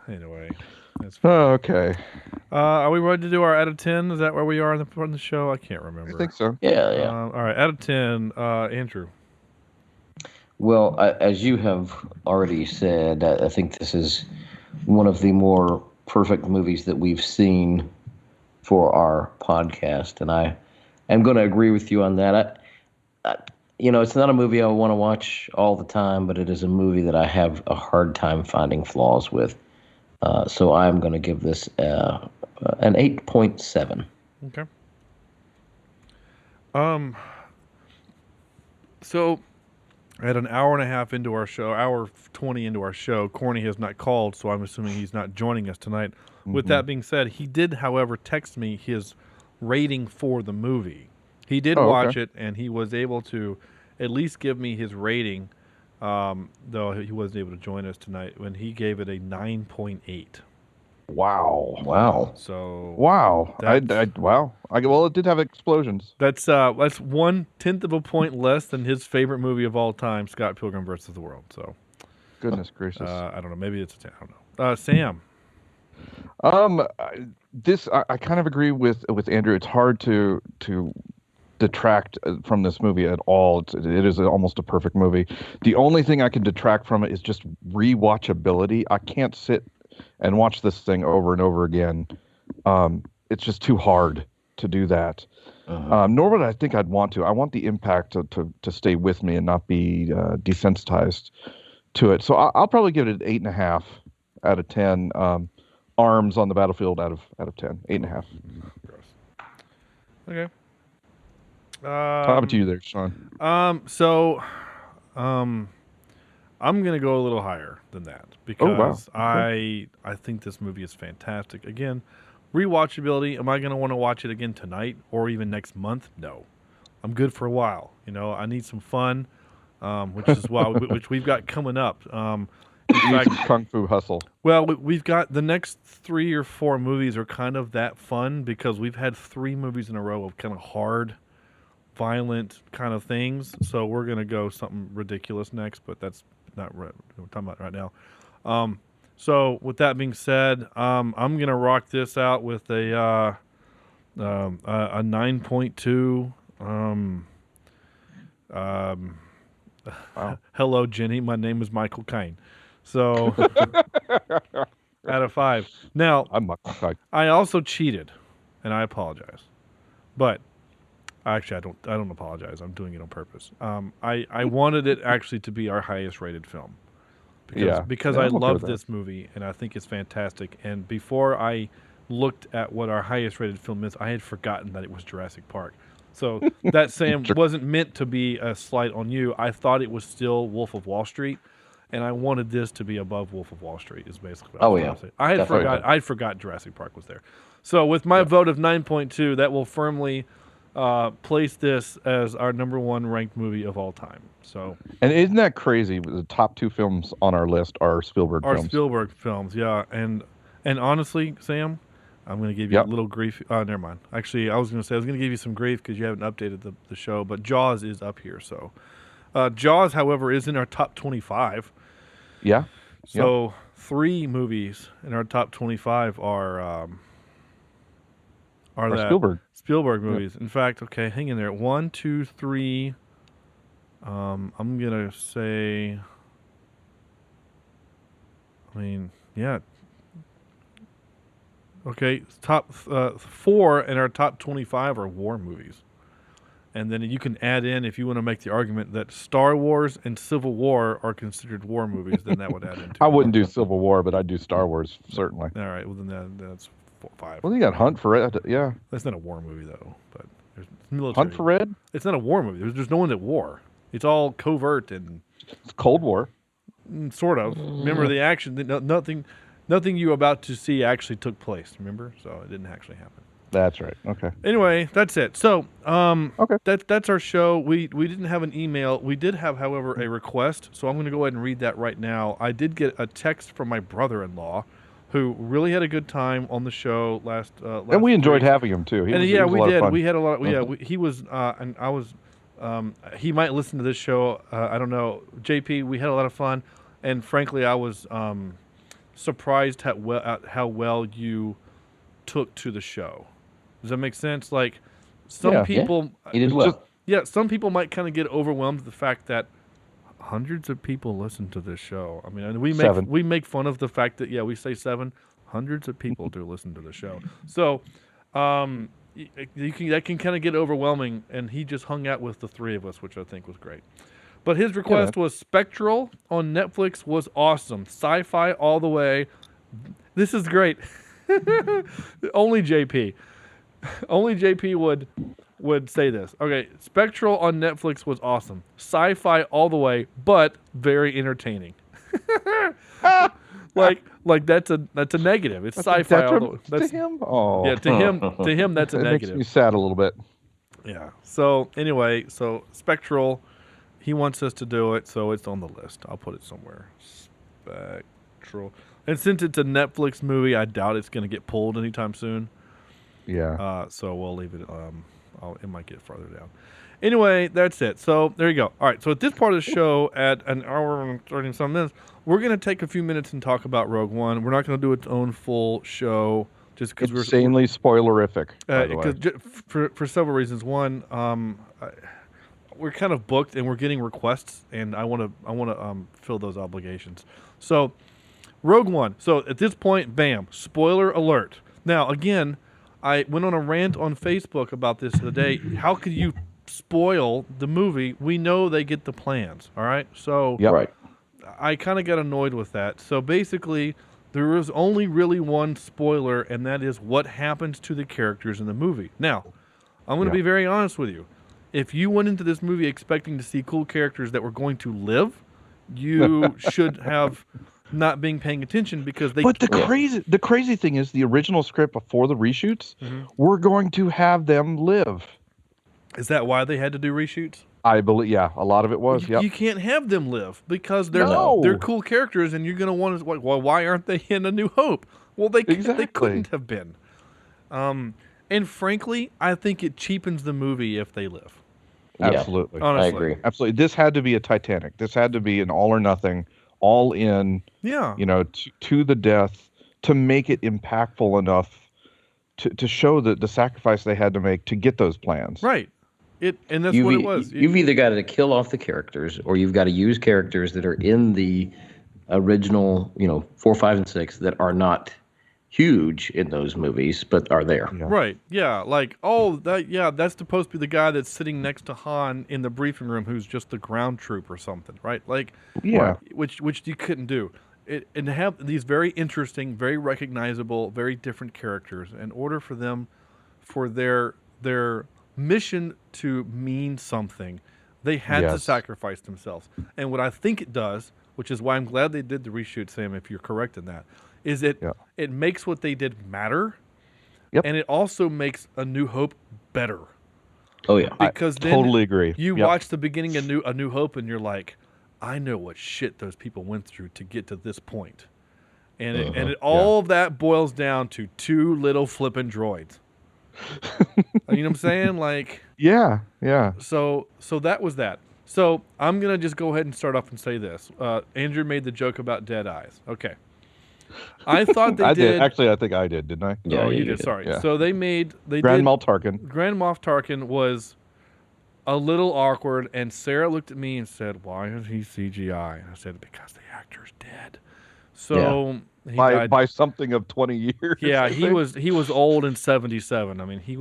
Anyway, that's fine. Okay. Are we ready to do our out of 10? Is that where we are on the show? I can't remember. I think so. Yeah. All right, out of 10, Andrew. Well, as you have already said, I think this is one of the more perfect movies that we've seen for our podcast, and I am going to agree with you on that. It's not a movie I want to watch all the time, but it is a movie that I have a hard time finding flaws with. So I'm going to give this an 8.7. Okay. So at an hour and a half into our show, hour 20 into our show, Corny has not called, so I'm assuming he's not joining us tonight. Mm-hmm. With that being said, he did, however, text me his rating for the movie. He did watch it, and he was able to at least give me his rating, though he wasn't able to join us tonight, when he gave it a 9.8. Wow. So wow. Well, it did have explosions. That's 1/10 of a point less than his favorite movie of all time, Scott Pilgrim vs. the World. So Goodness gracious. I don't know. Maybe it's a 10. I don't know. Sam. I kind of agree with Andrew. It's hard to detract from this movie at all. It is almost a perfect movie. The only thing I can detract from it is just rewatchability. I can't sit and watch this thing over and over again. It's just too hard to do that. Nor would I think I'd want to. I want the impact to stay with me and not be desensitized to it. So I'll probably give it an 8.5 out of 10. Arms on the battlefield out of 10. 8.5. Okay. How about you there, Sean? I'm gonna go a little higher than that because I think this movie is fantastic. Again, rewatchability. Am I gonna want to watch it again tonight or even next month? No, I'm good for a while. I need some fun, which is which we've got coming up. In fact, Kung Fu Hustle. Well, we've got the next 3 or 4 movies are kind of that fun because we've had 3 movies in a row of kind of hard, violent kind of things. So we're going to go something ridiculous next, but that's not what we're talking about right now. So with that being said, I'm going to rock this out with a 9.2. Wow. Hello, Jenny. My name is Michael Caine. So, out of 5. Now, I also cheated, and I apologize. But actually, I don't apologize. I'm doing it on purpose. I wanted it actually to be our highest rated film because I love this movie and I think it's fantastic. And before I looked at what our highest rated film is, I had forgotten that it was Jurassic Park. So that Sam wasn't meant to be a slight on you. I thought it was still Wolf of Wall Street. And I wanted this to be above Wolf of Wall Street is basically what I was going to say. I forgot Jurassic Park was there. So with my vote of 9.2, that will firmly place this as our number 1 ranked movie of all time. So, and isn't that crazy? The top 2 films on our list are Spielberg films. Spielberg films, yeah. And honestly, Sam, I'm going to give you a little grief. Never mind. Actually, I was going to give you some grief because you haven't updated the show. But Jaws is up here. So Jaws, however, is in our top 25. Yeah. So 3 movies in our top 25 are Spielberg movies. Yep. In fact, okay, hang in there. 1, 2, 3. I'm gonna say. Okay, top 4 in our top 25 are war movies. And then you can add in, if you want to make the argument that Star Wars and Civil War are considered war movies, then that would add into I wouldn't do Civil War, but I'd do Star Wars, certainly. All right, well, then that's 5. Well, you got Hunt for Red, yeah. That's not a war movie, though. But there's military. Hunt for Red? It's not a war movie. There's no one at war. It's all covert and... It's Cold War. Sort of. Remember the action, nothing you're about to see actually took place, remember? So it didn't actually happen. That's right. Okay. Anyway, that's it. So, that's our show. We didn't have an email. We did have, however, a request. So I'm going to go ahead and read that right now. I did get a text from my brother-in-law, who really had a good time on the show last and we enjoyed having him too. We did. We had a lot. He was, and I was. He might listen to this show. I don't know. JP, we had a lot of fun, and frankly, I was surprised at how well you took to the show. Does that make sense? Like, some people, he did well. Some people might kind of get overwhelmed with the fact that hundreds of people listen to this show. I mean, we make fun of the fact that we say 7. Hundreds of people do listen to the show. So, that can kind of get overwhelming. And he just hung out with the 3 of us, which I think was great. But his request was Spectral on Netflix was awesome. Sci-fi all the way. This is great. Only JP would say this. Okay, Spectral on Netflix was awesome. Sci-fi all the way, but very entertaining. like that's a negative. It's sci-fi all the way. To him? Oh. Yeah, to him that's a negative. Makes me sad a little bit. Yeah. So anyway, Spectral, he wants us to do it, so it's on the list. I'll put it somewhere. Spectral. And since it's a Netflix movie, I doubt it's going to get pulled anytime soon. Yeah. So we'll leave it it might get farther down. Anyway, that's it. So there you go. All right. So at this part of the show, at an hour and 30-some minutes, we're going to take a few minutes and talk about Rogue One. We're not going to do its own full show just because we're insanely spoilerific. By the way. For several reasons. One, we're kind of booked and we're getting requests, and I want to fill those obligations. So, Rogue One. So at this point, bam, spoiler alert. Now again, I went on a rant on Facebook about this today. How could you spoil the movie? We know they get the plans. All right. So Right. I kind of got annoyed with that. So basically, there is only really one spoiler, and that is what happens to the characters in the movie. Now, I'm going to be very honest with you. If you went into this movie expecting to see cool characters that were going to live, you should have not been paying attention because they. But the crazy thing is, the original script before the reshoots, we're going to have them live. Is that why they had to do reshoots? I believe, yeah, a lot of it was. You can't have them live because they're cool characters, and you're going to want to. Well, why aren't they in A New Hope? Well, they couldn't have been. And frankly, I think it cheapens the movie if they live. Absolutely, honestly, I agree. Absolutely, this had to be a Titanic. This had to be an all or nothing, all in. Yeah, to the death to make it impactful enough to show the sacrifice they had to make to get those plans. Right. And that's what it was. You've either got to kill off the characters, or you've got to use characters that are in the original, 4, 5, and 6 that are not huge in those movies, but are there. Yeah. Right. Yeah. Like, that's supposed to be the guy that's sitting next to Han in the briefing room, who's just the ground troop or something, right? Like, which you couldn't do. And to have these very interesting, very recognizable, very different characters, in order for them, for their mission to mean something, they had to sacrifice themselves. And what I think it does, which is why I'm glad they did the reshoot, Sam, if you're correct in that, is it makes what they did matter, and it also makes A New Hope better. Oh yeah, because I totally agree. You watch the beginning of A New Hope, and you're like, I know what shit those people went through to get to this point, and all of that boils down to 2 little flippin' droids. You know what I'm saying? Like, yeah. So that was that. So I'm gonna just go ahead and start off and say this. Andrew made the joke about dead eyes. Okay. I thought they did. Actually, I think I did, didn't I? Yeah, you did. Sorry. Yeah. So Grand Moff Tarkin. Grand Moff Tarkin was a little awkward, and Sarah looked at me and said, "Why is he CGI?" And I said, "Because the actor's dead." So he died by something of 20 years. Yeah, he was old in 77. I mean, he's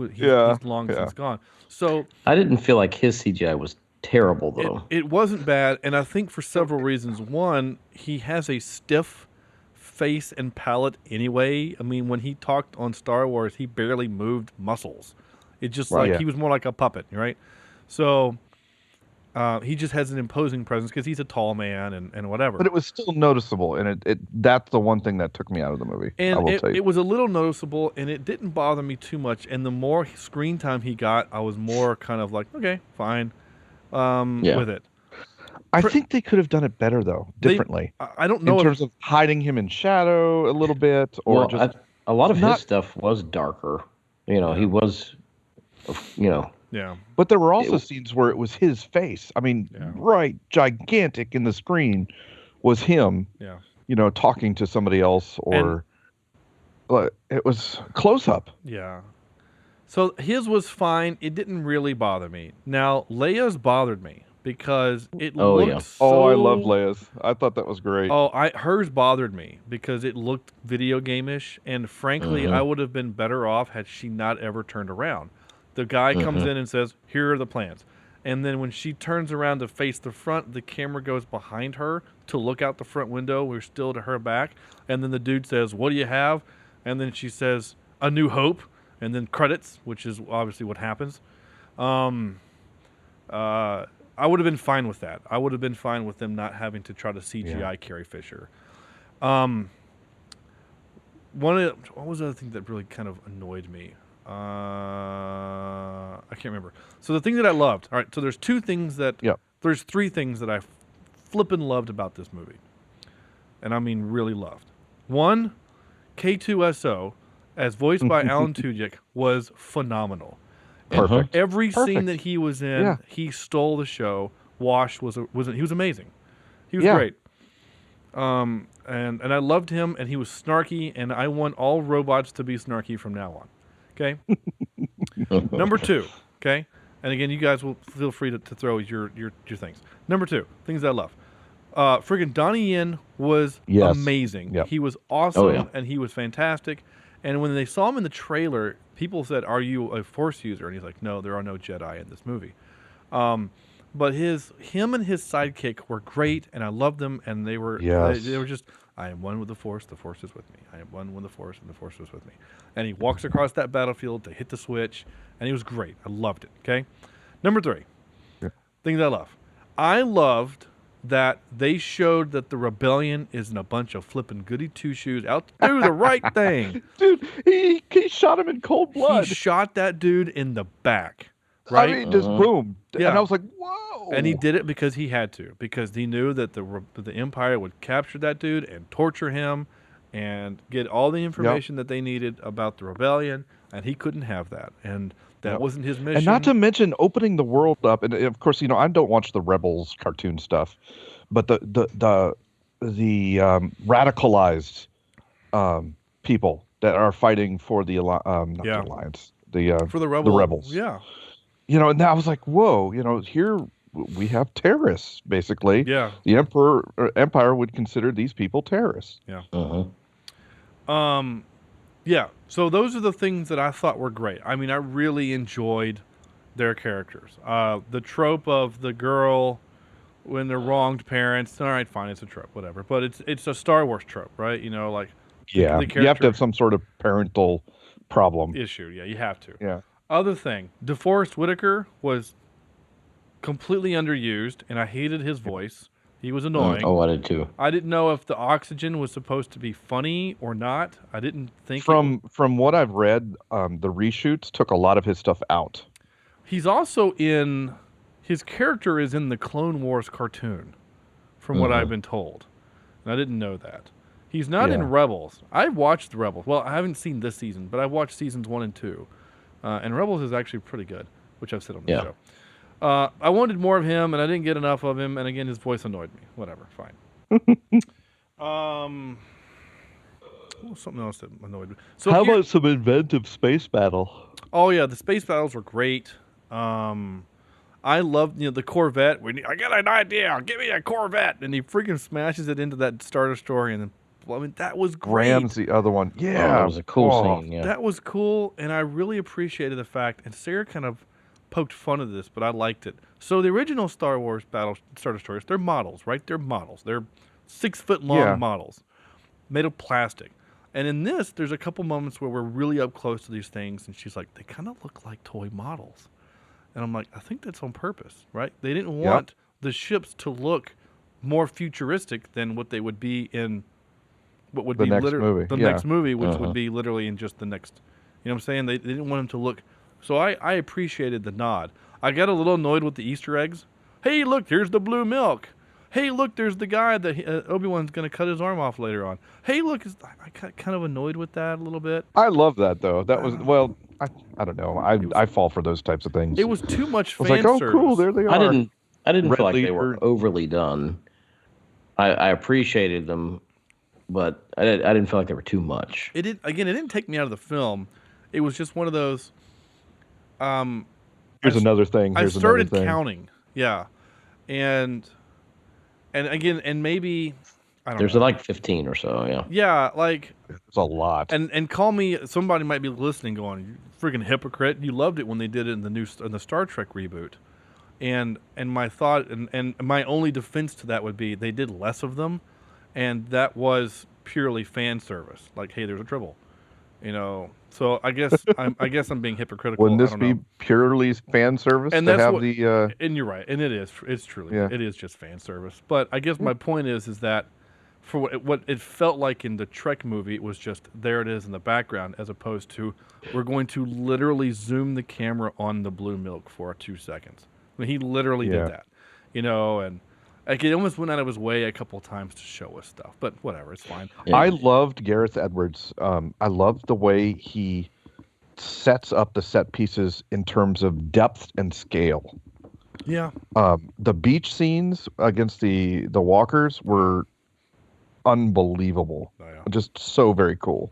long since gone. So I didn't feel like his CGI was terrible though. It wasn't bad, and I think for several reasons. One, he has a stiff face and palate anyway. I mean, when he talked on Star Wars, he barely moved muscles. It just he was more like a puppet, right? So he just has an imposing presence because he's a tall man and whatever. But it was still noticeable, and that's the one thing that took me out of the movie. And it was a little noticeable, and it didn't bother me too much. And the more screen time he got, I was more kind of like, okay, fine, with it. I think they could have done it better, though, differently. I don't know in terms of hiding him in shadow a little bit, or a lot of his stuff was darker. He was, Yeah. But there were also scenes where it was his face. I mean, gigantic in the screen was him. Yeah. Talking to somebody else, but it was close up. Yeah. So his was fine. It didn't really bother me. Now Leia's bothered me because it looked so... I love Leia's. I thought that was great. Hers bothered me because it looked video game-ish, and frankly, I would have been better off had she not ever turned around. The guy comes in and says, "Here are the plans." And then when she turns around to face the front, the camera goes behind her to look out the front window. We're still to her back. And then the dude says, "What do you have?" And then she says, "A New Hope." And then credits, which is obviously what happens. I would have been fine with that. I would have been fine with them not having to try to CGI Carrie Fisher. What was the other thing that really kind of annoyed me? I can't remember. So the thing that I loved. All right. So there's 2 things that. Yeah. There's 3 things that I flippin' loved about this movie, and I mean really loved. One, K2SO, as voiced by Alan Tudyk, was phenomenal. Perfect. Every scene Perfect. that he was in, Yeah. he stole the show. Wash was he was amazing. He was Yeah. great. And I loved him, and he was snarky, and I want all robots to be snarky from now on. Okay. Number 2. Okay. And again, you guys will feel free to throw your things. Number 2, things I love. Friggin' Donnie Yen was amazing. Yep. He was awesome, Oh, yeah. and he was fantastic. And when they saw him in the trailer, people said, "Are you a Force user?" And he's like, "No, there are no Jedi in this movie." But him and his sidekick were great, and I loved them. And they were they were just, I am one with the Force is with me. I am one with the Force, and the Force is with me. And he walks across that battlefield to hit the switch, and he was great. I loved it. Okay, number 3, things I love. I loved that they showed that the rebellion isn't a bunch of flipping goody two-shoes out to do the right thing. Dude, he shot him in cold blood. He shot that dude in the back, right? I mean, just boom. Yeah. And I was like, whoa. And he did it because he had to, because he knew that the Empire would capture that dude and torture him and get all the information that they needed about the rebellion, and he couldn't have that. And that wasn't his mission. And not to mention opening the world up. And of course, I don't watch the Rebels cartoon stuff, but the radicalized people that are fighting for the not the alliance, for the rebels. Yeah. And I was like, whoa. Here we have terrorists. Basically. Yeah. The Empire would consider these people terrorists. Yeah. Uh-huh. Yeah, so those are the things that I thought were great. I mean, I really enjoyed their characters. The trope of the girl when they're wronged parents. All right, fine, it's a trope, whatever. But it's a Star Wars trope, right? Like you have to have some sort of parental problem issue. Yeah, you have to. Yeah. Other thing, DeForest Whitaker was completely underused, and I hated his voice. He was annoying. Oh, I did too. I didn't know if the oxygen was supposed to be funny or not. I didn't think. From what I've read, the reshoots took a lot of his stuff out. He's also his character is in the Clone Wars cartoon, from what I've been told. And I didn't know that. He's not in Rebels. I've watched the Rebels. Well, I haven't seen this season, but I've watched seasons 1 and 2. And Rebels is actually pretty good, which I've said on the show. I wanted more of him, and I didn't get enough of him. And again, his voice annoyed me. Whatever, fine. Something else that annoyed me. So how about some inventive space battle? Oh yeah, the space battles were great. I loved the Corvette. I got an idea. Give me a Corvette, and he freaking smashes it into that Star Destroyer, and then that was great. Rams the other one. Yeah, that was a cool scene. Yeah, that was cool, and I really appreciated the fact. And Sarah kind of poked fun at this, but I liked it. So the original Star Wars Star Destroyers, they're models, right? They're models. They're 6 foot long models made of plastic. And in this, there's a couple moments where we're really up close to these things, and she's like, they kind of look like toy models. And I'm like, I think that's on purpose, right? They didn't want the ships to look more futuristic than what they would be in what would the be next movie. The next movie, which would be literally in just the next. You know what I'm saying? They didn't want them to look. So I appreciated the nod. I got a little annoyed with the Easter eggs. Hey, look, here's the blue milk. Hey, look, there's the guy that Obi-Wan's going to cut his arm off later on. Hey, look, I got kind of annoyed with that a little bit. I love that, though. That was, I don't know. I fall for those types of things. It was too much fan service. I was like, oh, cool, there they are. I didn't feel like they were overly done. I appreciated them, but I didn't feel like they were too much. It didn't take me out of the film. It was just one of those. Here's another thing. I started counting. Yeah. And again, and maybe I don't know. There's like 15 or so, yeah. Yeah, like it's a lot. And call me. Somebody might be listening, going, "You freaking hypocrite! You loved it when they did it in the Star Trek reboot." And my thought and my only defense to that would be they did less of them, and that was purely fan service. Like, hey, there's a dribble, So I guess I'm being hypocritical. Wouldn't this be purely fan service? And to that's have and you're right, and it's truly it is just fan service. But I guess my point is that for what it felt like in the Trek movie, it was just there it is in the background, as opposed to we're going to literally zoom the camera on the blue milk for 2 seconds. I mean, he literally did that, and like it almost went out of his way a couple of times to show us stuff. But whatever, it's fine. I loved Gareth Edwards. I loved the way he sets up the set pieces in terms of depth and scale. Yeah. The beach scenes against the walkers were unbelievable. Oh, yeah. Just so very cool.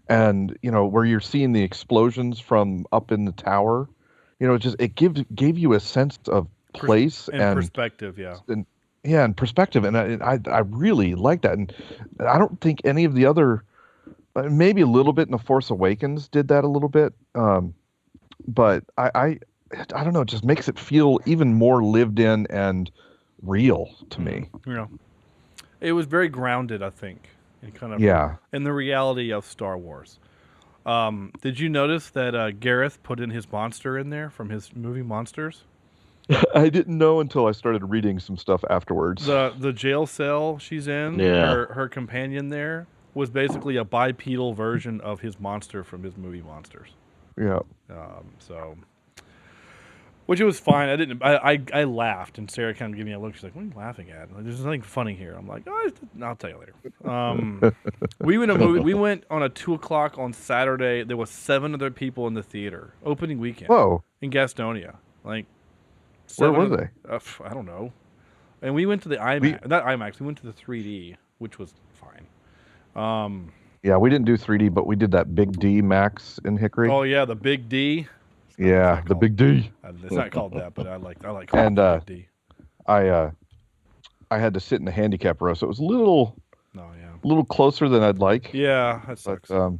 And, you know, where you're seeing the explosions from up in the tower, you know, it gave you a sense of place and perspective, yeah. And perspective. And I really like that. And I don't think any of the other, maybe a little bit in The Force Awakens did that a little bit. But I don't know, it just makes it feel even more lived in and real to me. Yeah. It was very grounded, I think, in kind of in the reality of Star Wars. Did you notice that Gareth put in his monster in there from his movie Monsters? I didn't know until I started reading some stuff afterwards. The jail cell she's in, her companion there, was basically a bipedal version of his monster from his movie Monsters. Yeah. Which it was fine. I laughed, and Sarah kind of gave me a look. She's like, "What are you laughing at? Like, there's nothing funny here." I'm like, "Oh, I'll tell you later." We went on a 2:00 on Saturday. There was 7 other people in the theater. Opening weekend. Whoa. In Gastonia. Like, where were they? I don't know. And we went to the IMAX. Not IMAX. We went to the 3D, which was fine. Yeah, we didn't do 3D, but we did that Big D Max in Hickory. Oh yeah, the Big D. Yeah, the Big D. It's not called that, but I like calling and it Big D. I had to sit in the handicap row, so it was a little closer than I'd like. Yeah, that sucks. But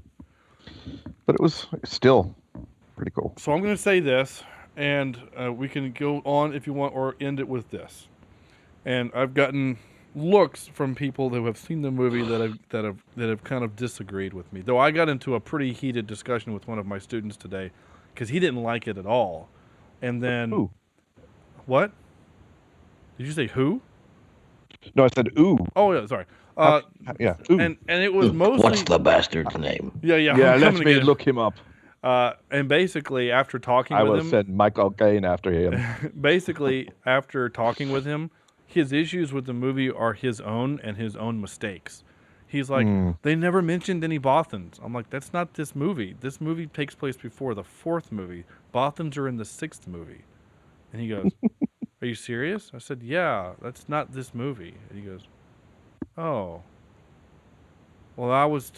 it was still pretty cool. So I'm going to say this, and we can go on if you want, or end it with this. And I've gotten looks from people who have seen the movie that have kind of disagreed with me. Though I got into a pretty heated discussion with one of my students today, because he didn't like it at all. And then... Who? What? Did you say who? No, I said ooh. Oh, yeah, sorry. Yeah, ooh. And it was mostly... What's the bastard's name? Yeah. Yeah, let me look him up. And basically, after talking with him... I will send Michael Caine after him. Basically, after talking with him, his issues with the movie are his own and his own mistakes. He's like, they never mentioned any Bothans. I'm like, that's not this movie. This movie takes place before the 4th movie. Bothans are in the 6th movie. And he goes, are you serious? I said, yeah, that's not this movie. And he goes, oh. Well, I was,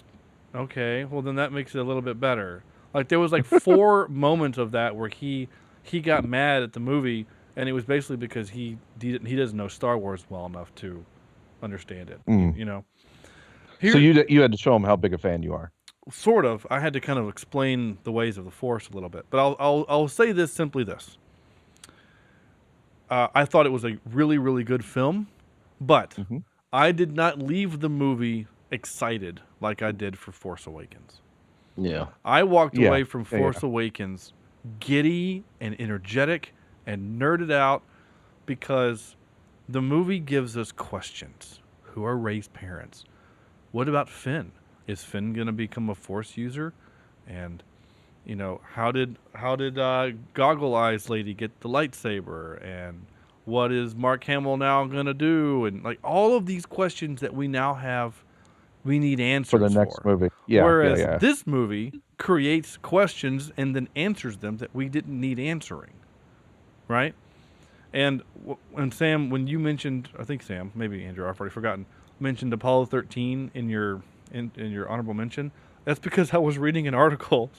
okay. Well, then that makes it a little bit better. Like, there was like 4 moments of that where he got mad at the movie, and it was basically because he doesn't know Star Wars well enough to understand it, you know? So you had to show him how big a fan you are. Sort of. I had to kind of explain the ways of the Force a little bit. But I'll say this, simply this. I thought it was a really, really good film, but I did not leave the movie excited like I did for Force Awakens. Yeah. I walked away from Force Awakens giddy and energetic and nerded out because the movie gives us questions. Who are Rey's parents? What about Finn? Is Finn going to become a Force user? And, you know, how did Goggle Eyes Lady get the lightsaber? And what is Mark Hamill now going to do? And, like, all of these questions that we now have, we need answers for the next movie. Yeah. Whereas this movie creates questions and then answers them that we didn't need answering. Right? And Sam, when you mentioned, I think Sam, maybe Andrew, I've already forgotten, mentioned Apollo 13 in your honorable mention. That's because I was reading an article,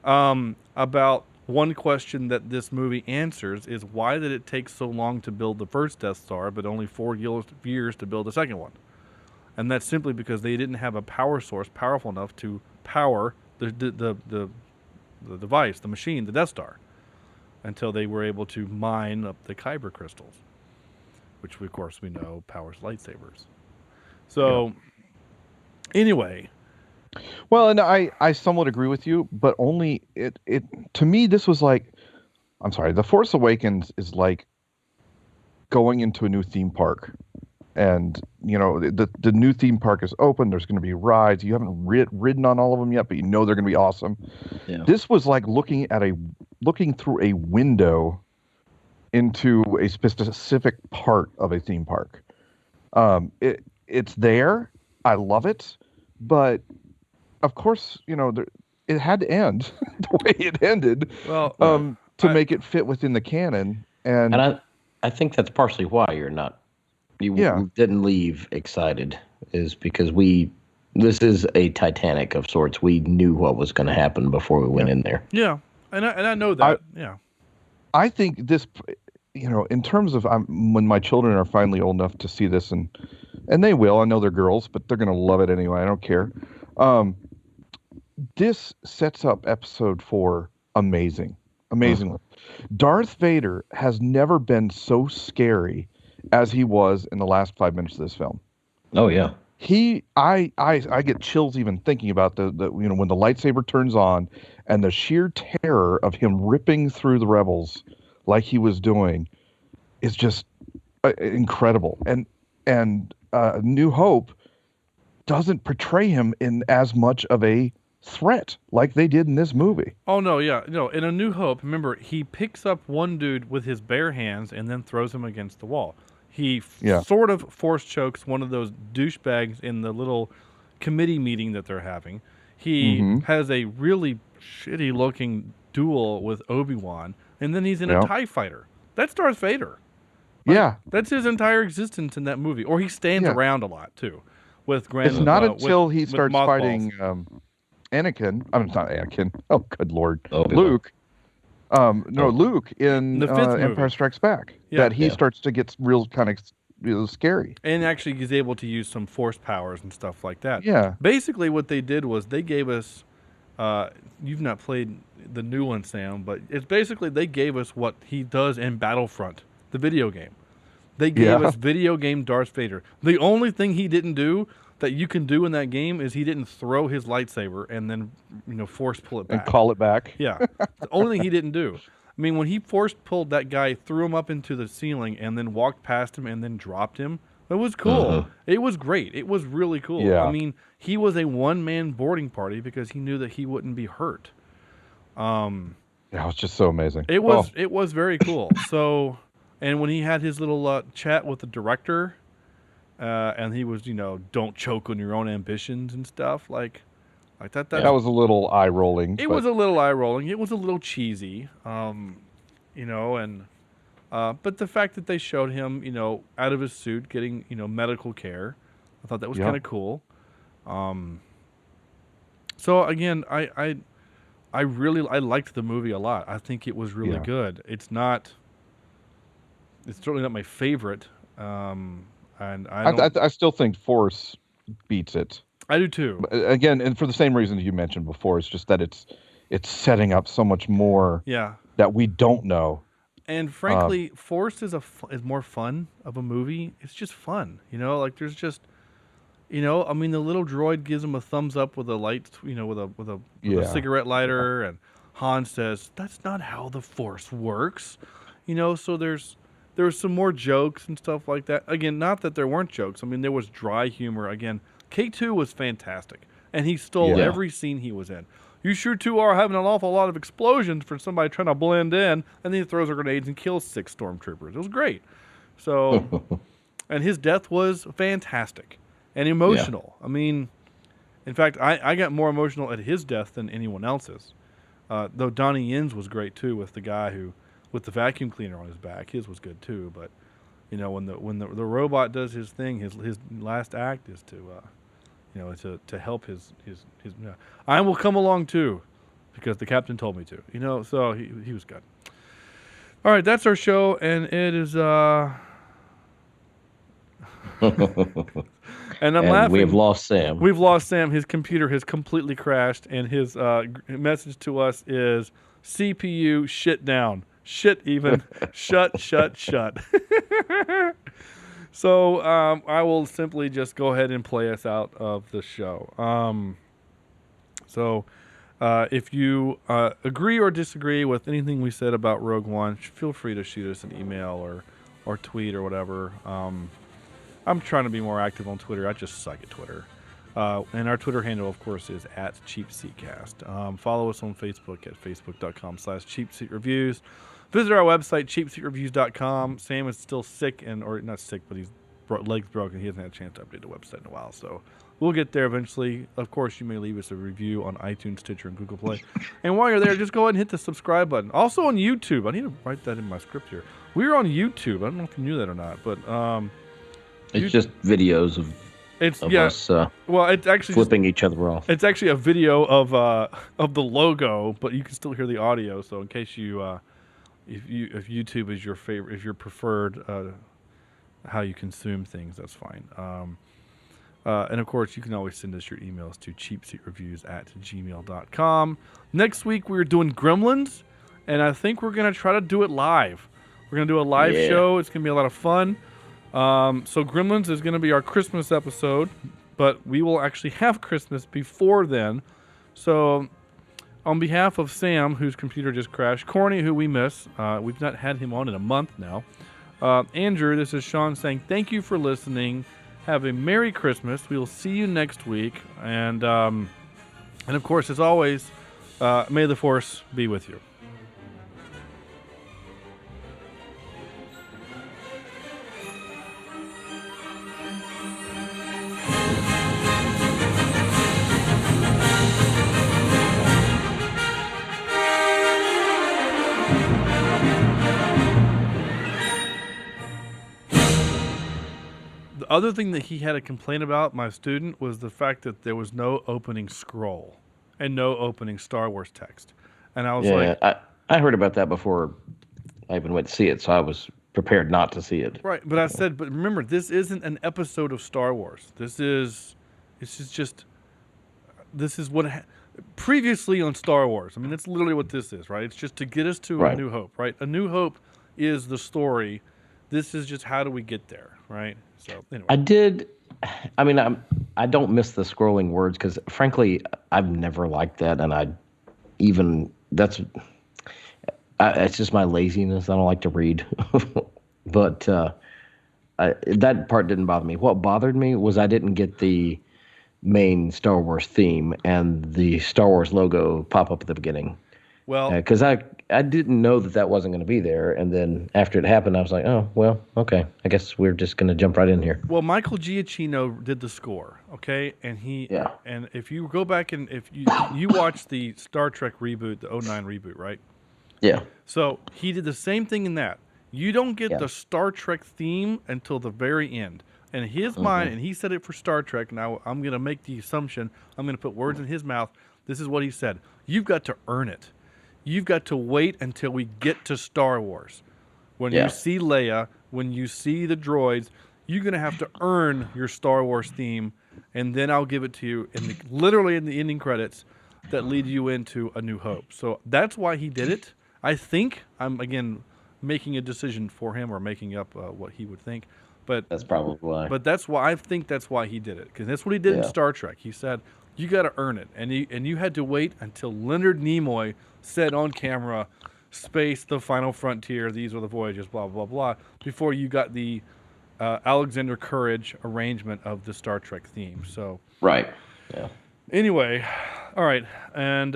about one question that this movie answers is why did it take so long to build the first Death Star, but only 4 years to build the second one? And that's simply because they didn't have a power source powerful enough to power the device, the machine, the Death Star, until they were able to mine up the Kyber crystals, which of course we know powers lightsabers. So, anyway. Well, and I somewhat agree with you, but only it to me this was like, I'm sorry, The Force Awakens is like going into a new theme park, and you know the new theme park is open. There's going to be rides. You haven't ridden on all of them yet, but you know they're going to be awesome. Yeah. This was like looking through a window into a specific part of a theme park. It's there. I love it, but of course, you know, it had to end the way it ended. Well, to make it fit within the canon, and I think that's partially why you didn't leave excited, is because this is a Titanic of sorts. We knew what was going to happen before we went in there. Yeah, and I know that. I think this, in terms of when my children are finally old enough to see this, and they will. I know they're girls, but they're going to love it anyway. I don't care. This sets up episode 4 amazingly. Darth Vader has never been so scary as he was in the last 5 minutes of this film. Oh yeah. I get chills even thinking about the when the lightsaber turns on and the sheer terror of him ripping through the rebels like he was doing is just incredible. And New Hope doesn't portray him in as much of a threat like they did in this movie. Oh no, yeah, no. In A New Hope, remember, he picks up one dude with his bare hands and then throws him against the wall. He sort of force chokes one of those douchebags in the little committee meeting that they're having. He has a really shitty looking duel with Obi-Wan, and then he's in a TIE fighter. That's Darth Vader. Like, that's his entire existence in that movie. Or he stands around a lot too. With It's not until he starts fighting Anakin. I'm not Anakin. Oh, good Lord. Luke. Luke in the fifth movie, Empire Strikes Back. That he starts to get real kind of scary. And actually he's able to use some force powers and stuff like that. Yeah. Basically what they did was they gave us, you've not played the new one, Sam, but it's basically they gave us what he does in Battlefront, the video game. They gave us video game Darth Vader. The only thing he didn't do that you can do in that game is he didn't throw his lightsaber and then force pull it back. And call it back. Yeah. The only thing he didn't do. I mean, when he force pulled that guy, threw him up into the ceiling and then walked past him and then dropped him, it was cool. It was great. It was really cool. Yeah. I mean, he was a one-man boarding party because he knew that he wouldn't be hurt. It was just so amazing. It was very cool. So, and when he had his little chat with the director, and he was, don't choke on your own ambitions and stuff like that. That was a little eye rolling. It was a little eye rolling. It was a little cheesy, and but the fact that they showed him, out of his suit getting, medical care, I thought that was kind of cool. So again, I really liked the movie a lot. I think it was really good. It's certainly not my favorite. And I still think Force beats it. I do too. Again, and for the same reasons you mentioned before, it's just that it's setting up so much more that we don't know. And frankly, Force is more fun of a movie. It's just fun, like there's just, I mean, the little droid gives him a thumbs up with a light, with a cigarette lighter, and Han says, "That's not how the Force works," So there was some more jokes and stuff like that. Again, not that there weren't jokes. I mean, there was dry humor. Again, K2 was fantastic, and he stole every scene he was in. You sure too are having an awful lot of explosions for somebody trying to blend in, and then he throws grenades and kills 6 stormtroopers. It was great. So, and his death was fantastic and emotional. I mean, in fact, I got more emotional at his death than anyone else's. Though Donnie Yen's was great too, with the guy with the vacuum cleaner on his back. His was good too, but when the robot does his thing, his last act is to help his I will come along too, because the captain told me to. So he was good. All right, that's our show, and it is and I'm laughing. We have lost Sam. We've lost Sam. His computer has completely crashed, and his message to us is CPU shit down. Shut. So I will simply just go ahead and play us out of the show. So if you agree or disagree with anything we said about Rogue One, feel free to shoot us an email or tweet or whatever. I'm trying to be more active on Twitter. I just suck at Twitter. And our Twitter handle, of course, is @CheapSeatCast. Follow us on Facebook at facebook.com/CheapSeatReviews. Visit our website, cheapseatreviews.com. Sam is still sick, or not sick, but his leg's broken. He hasn't had a chance to update the website in a while. So We'll get there eventually. Of course, you may leave us a review on iTunes, Stitcher, and Google Play. And while you're there, just go ahead and hit the subscribe button. Also on YouTube. I need to write that in my script here. We're on YouTube. I don't know if you knew that or not, but it's just videos of us well, it's actually flipping each other off. It's actually a video of the logo, but you can still hear the audio. So in case if YouTube is your favorite, if your preferred how you consume things, that's fine. And of course, you can always send us your emails to cheapseatreviews@gmail.com. Next week we're doing Gremlins, and I think we're gonna try to do it live. We're gonna do a live show. It's gonna be a lot of fun. So Gremlins is gonna be our Christmas episode, but we will actually have Christmas before then. So on behalf of Sam, whose computer just crashed, Corny, who we miss, we've not had him on in a month now. Andrew, this is Sean saying thank you for listening. Have a Merry Christmas. We will see you next week. And of course, as always, may the Force be with you. The other thing that he had a complaint about, my student, was the fact that there was no opening scroll and no opening Star Wars text. And I was like... I heard about that before I even went to see it, so I was prepared not to see it. Right, but I said, but remember, this isn't an episode of Star Wars. This is what... previously on Star Wars. I mean, it's literally what this is, right? It's just to get us to A New Hope, right? A New Hope is the story. This is just how do we get there, right? So anyway. I don't miss the scrolling words because, frankly, I've never liked that, and it's just my laziness. I don't like to read, but that part didn't bother me. What bothered me was I didn't get the main Star Wars theme and the Star Wars logo pop up at the beginning. Well, because I didn't know that wasn't going to be there, and then after it happened, I was like, oh well, okay, I guess we're just going to jump right in here. Well, Michael Giacchino did the score, okay, and and if you go back and if you watch the Star Trek reboot, the 2009 reboot, right? Yeah. So he did the same thing in that. You don't get the Star Trek theme until the very end. And his mind, and he said it for Star Trek. Now I'm going to make the assumption. I'm going to put words in his mouth. This is what he said. You've got to earn it. You've got to wait until we get to Star Wars. When you see Leia, when you see the droids, you're going to have to earn your Star Wars theme, and then I'll give it to you literally in the ending credits that lead you into A New Hope. So that's why he did it. I think I'm, again, making a decision for him or making up what he would think. But that's probably why. But that's why I think that's why he did it, because that's what he did in Star Trek. He said you got to earn it, and you had to wait until Leonard Nimoy said on camera, "Space, the final frontier. These are the voyages." Blah blah blah. Before you got the Alexander Courage arrangement of the Star Trek theme. So right. Yeah. Anyway, all right, and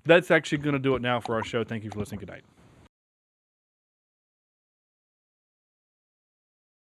that's actually going to do it now for our show. Thank you for listening. Good night.